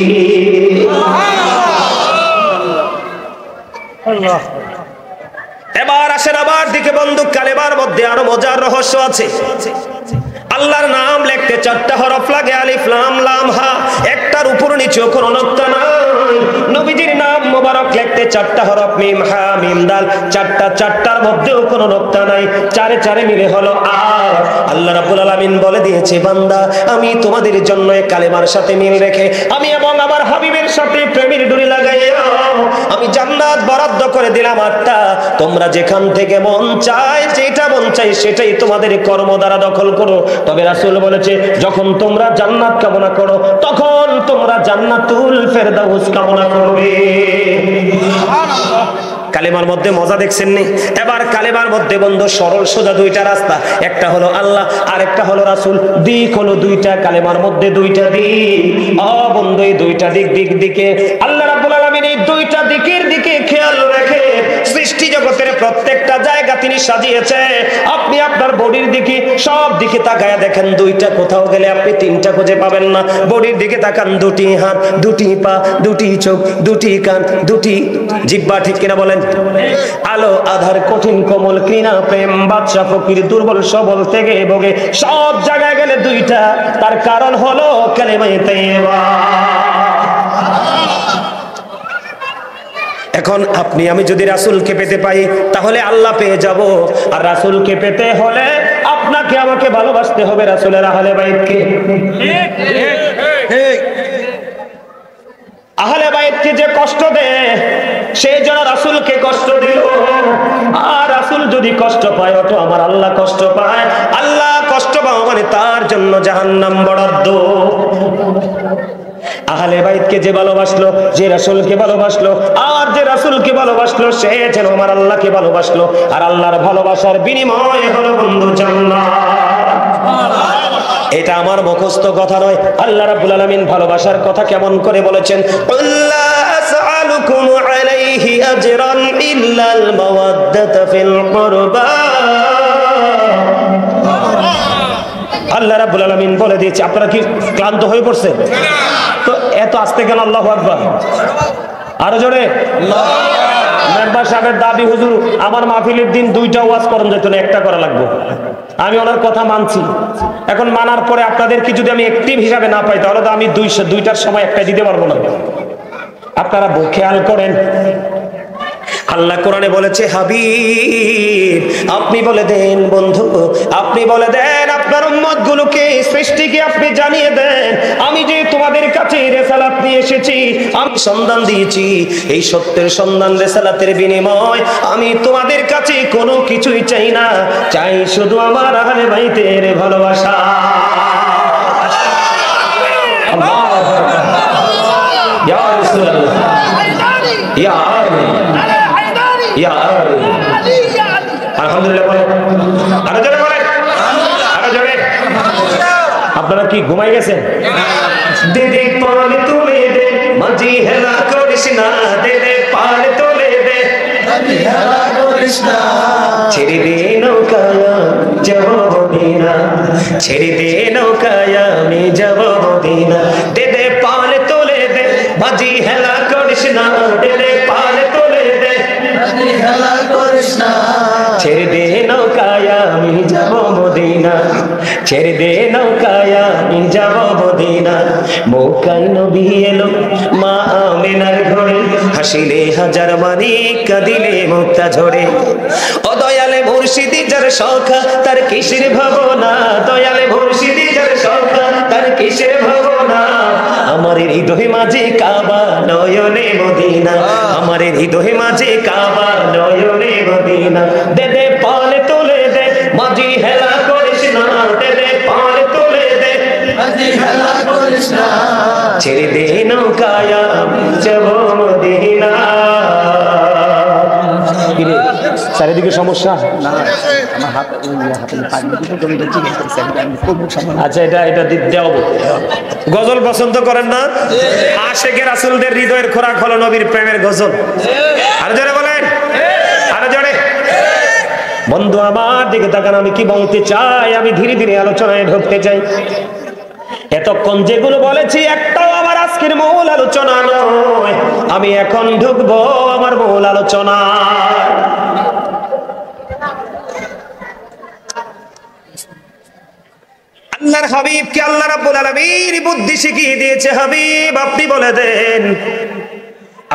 A: এবার আসেন আমার দিকে বন্ধু, কালেমার মধ্যে আরো মজার রহস্য আছে। আল্লাহর নাম লিখতে 4টা হরফ লাগে, আলিফ লাম লাম হা, একটার উপর নিচে কোনো নক্তা নাই। নবীজির নাম মোবারক লিখতে 4টা হরফ, মিম হা মিম দাল, 4টার মধ্যেও কোনো নক্তা নাই, 4 মিলে হলো আর। আল্লাহ রাব্বুল আলামিন বলে দিয়েছে বান্দা আমি তোমাদের জন্য এই কালেমার সাথে মিল রেখে আমি এবং আমার হাবিবের সাথে প্রেমের ডুরি লাগাইয়া আমি জান্নাত বরাদ্দ করে দিলাম 8টা। তোমরা যেখান থেকে মন চায়, যেটা মন চাই সেটাই তোমাদের কর্ম দ্বারা দখল করো। তবে রাসূল বলেছে যখন তোমরা জান্নাত কামনা করো তখন তোমরা জান্নাতুল ফেরদাউস কামনা করবে। সুবহানাল্লাহ। কালেমার মধ্যে মজা দেখছেন নি? এবার কালেমার মধ্যে বন্ধু সরল সোজা 2টা রাস্তা, একটা হলো আল্লাহ আর একটা হলো রাসূল। দিক হলো 2টা, কালেমার মধ্যে 2টা দিক। বন্ধু এই 2টা দিকে আল্লাহ রাব্বুল আলামিন এই 2টা দিকের দিকে খেয়াল রেখে সৃষ্টি জগতের প্রত্যেকটা জায়গা তিনি সাজিয়েছে। আপনি আপনার বডির দিকে সব দিকে তাকায়া দেখেন, 2টা কোথাও গেলে আপনি 3টা খুঁজে পাবেন না। বডির দিকে তাকান, 2টি হাত, 2টি পা, 2টি চোখ, 2টি কান, 2টি জিহ্বা, ঠিক কিনা বলেন? আলো আধার কঠিন কোমল কৃণা প্রেম বাদশা ফকির দুর্বল সবল থেকে ভোগে, সব জায়গায় গেলে 2টা। তার কারণ হলো কালেমা তাইয়্যিবা। এখন আপনি আমি যদি রাসূলকে পেতে পাই তাহলে আল্লাহ পেয়ে যাব, আর রাসূলকে পেতে হলে আপনাকে আমাকে ভালোবাসতে হবে রাসূলের আহলে বাইতকে। আহলে বাইতকে যে কষ্ট দেয় সেই জন্য রাসূলকে কষ্ট দিল, আর রাসূল যদি কষ্ট পায় তো আমার আল্লাহ কষ্ট পায়। আল্লাহ কষ্ট পাওয়া মানে তার জন্য জাহান্নাম বরাদ্দ। আহলে বাইতকে যে ভালোবাসলো, যে রাসূলকে ভালোবাসলো, আর যে রাসূলকে ভালোবাসলো সে যেন আমার আল্লাহকে ভালোবাসলো, আর আল্লাহর ভালোবাসার বিনিময় হলো বন্ধু জান্নাত। এটা আমার মুখস্থ কথা নয়, আল্লাহ রাব্বুল আলামিন ভালোবাসার কথা কেমন করে বলেছেন, আল্লাহ আসআলুকুম আলাইহি আজরান ইল্লাল মাওয়াদ্দাতা ফিল কুরবা। আল্লাহ রাব্বুল আলামিন বলে দিয়েছে। আপনারা কি ক্লান্ত হয়ে পড়ছেন? তো এত আস্তে কেন? আল্লাহু আকবার। আরো জোরে মেম্বার সাহেবের দাবি, হুজুর আমার মাহফিলের দিন 2টা ওয়াজ করণ যেত না, একটা করা লাগবে। আমি ওনার কথা মানছি। এখন মানার পরে আপনাদেরকে যদি আমি অ্যাক্টিভ হিসাবে না পাই, তাহলে তো আমি 2টার সময় একটা দিতে পারবো না। আপনারা খেয়াল করেন, আল্লাহ কোরআনে বলেছে, হাবিব আপনি বলে দেন, বন্ধু আপনি বলে দেন, আপনার উম্মত গুলোকে, সৃষ্টিকে আপনি জানিয়ে দেন, আমি যে তোমাদের কাছে রিসালাত নিয়ে এসেছি, আমি সন্ধান দিয়েছি, এই সত্যের সন্ধান রিসালাতের বিনিময় আমি তোমাদের কাছে কোনো কিছুই চাই না, চাই শুধু আমার আহলে বাইতের ভালোবাসা। ইয়া রাসূলুল্লাহ, ইয়া আলহামদুলিল্লাহ বলেন, আরো জোরে বলেন, আরো জোরে। আপনারা কি ঘুমাই গেছেন? দিদি পাল তুলে দে, মাঝি হেলা করিস না, দিদি পাল তুলে দে, মাঝি হেলা করিস না, ছেড়ে দে নৌকায় যাব মদিনা, ছেড়ে দে নৌকায় আমি যাব মদিনা, দিদি পাল তুলে দে, মাঝি হেলা করিস না, দিদি পাল তুলে দে, হেলা করিস না, ছেড়ে দে নৌকায় আমি যাব মদিনা, ছেড়ে দে নৌকায় আমি যাব মদিনা। মক্কায় নবী এলো মা আমেনার ঘরে, হাসিলে হাজার মানি, কাঁদিলে মুক্তা ঝরে। ও দয়ালে মুর্শিদি যার সখা, তার কিসের ভাবনা, দয়ালে মুর্শিদি যার সখা, তার কিসের ভাবনা। আমার হৃদয় মাঝে কাবা, নয়নে মদিনা, আমার হৃদয় মাঝে কাবা, নয়নে মদিনা। দে দে পাল তুলে দে, মাঝি হেলা করিস না, দে দে পাল তুলে দে, মাঝি হেলা করিস না, ছেড়ে দে নৌকায় যাব মদিনা। চারিদিকে সমস্যা? আচ্ছা, এটা দেওয়া। গজল পছন্দ করেন না? আশেকে রাসূলদের হৃদয়ের খোরাক হলো নবীর প্রেমের গজল। আর জোরে বলেন, আর জোরে। বন্ধু আমার দিকে তাকান, আমি কি বলতে চাই, আমি ধীরে ধীরে আলোচনায় ঢুকতে চাই। এতক্ষণ যেগুলো বলেছি একটাও আমার আজকের মূল আলোচনা নয়, আমি এখন ঢুকবো আমার মূল আলোচনা। আল্লাহর হাবিবকে আল্লাহ রাব্বুল আলামিন বুদ্ধি শিখিয়ে দিয়েছে। হাবিব আপনি বলে দেন,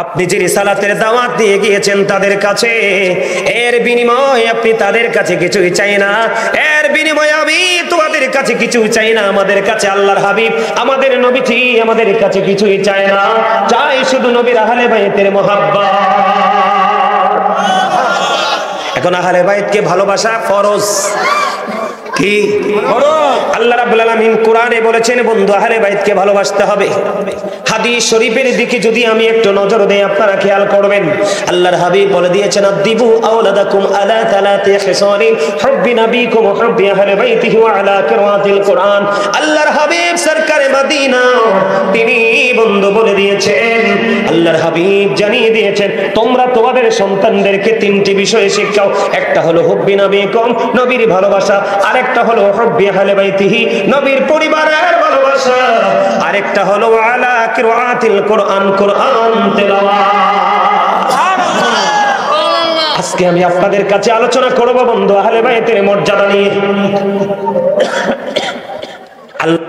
A: আপনি যে রিসালাতের দাওয়াত দিয়ে গিয়েছেন তাদের কাছে, এর বিনিময়ে আপনি তাদের কাছে কিছুই চাই না, এর বিনিময়ে আমি তোমাদের কাছে কিছুই চাই না। আমাদের কাছে আল্লাহর হাবিব, আমাদের নবীজি আমাদের কাছে কিছুই চায় না, চাই শুধু নবীর আহলে বাইতের মুহাব্বত। এখন আহলে বাইতকে ভালোবাসা ফরজ। কি আল্লাহ রাব্বুল আলামিন কোরআনে বলেছেন, বন্ধু আহলে বাইতকে ভালোবাসতে হবে। হাদিস শরীফের দিকে যদি আমি একটু নজর দেই, আপনারা খেয়াল করবেন, আল্লাহর হাবিব বলে দিয়েছেন, আদিবু আওলাদাকুম আলা তালাতি খিসালিন হুব্বি নবিকুম ওয়া হুব্বি আহলি বাইতিহি ওয়া আলা কিরাআতিল কুরআন। আল্লাহর হাবিব সরকারে মদিনা তিনি বন্ধু বলে দিয়েছেন, আল্লাহর হাবিব জানিয়ে দিয়েছেন, তোমরা তোমাদের সন্তানদেরকে 3টি বিষয়ে শিখাও। একটা হলো হুব্বি নবিকুম, নবীর ভালোবাসা, আরেকটা হলো হুব্বি আহলি বাইতিহি, নবীর পরিবারের ভালোবাসা, আরেকটা হলো আলা কিরাআতিল কুরআন, কুরআন তেলাওয়াত। আজকে আমি আপনাদের কাছে আলোচনা করব বন্ধু আহলে বাইতের মর্যাদা নিয়ে। আল্লাহ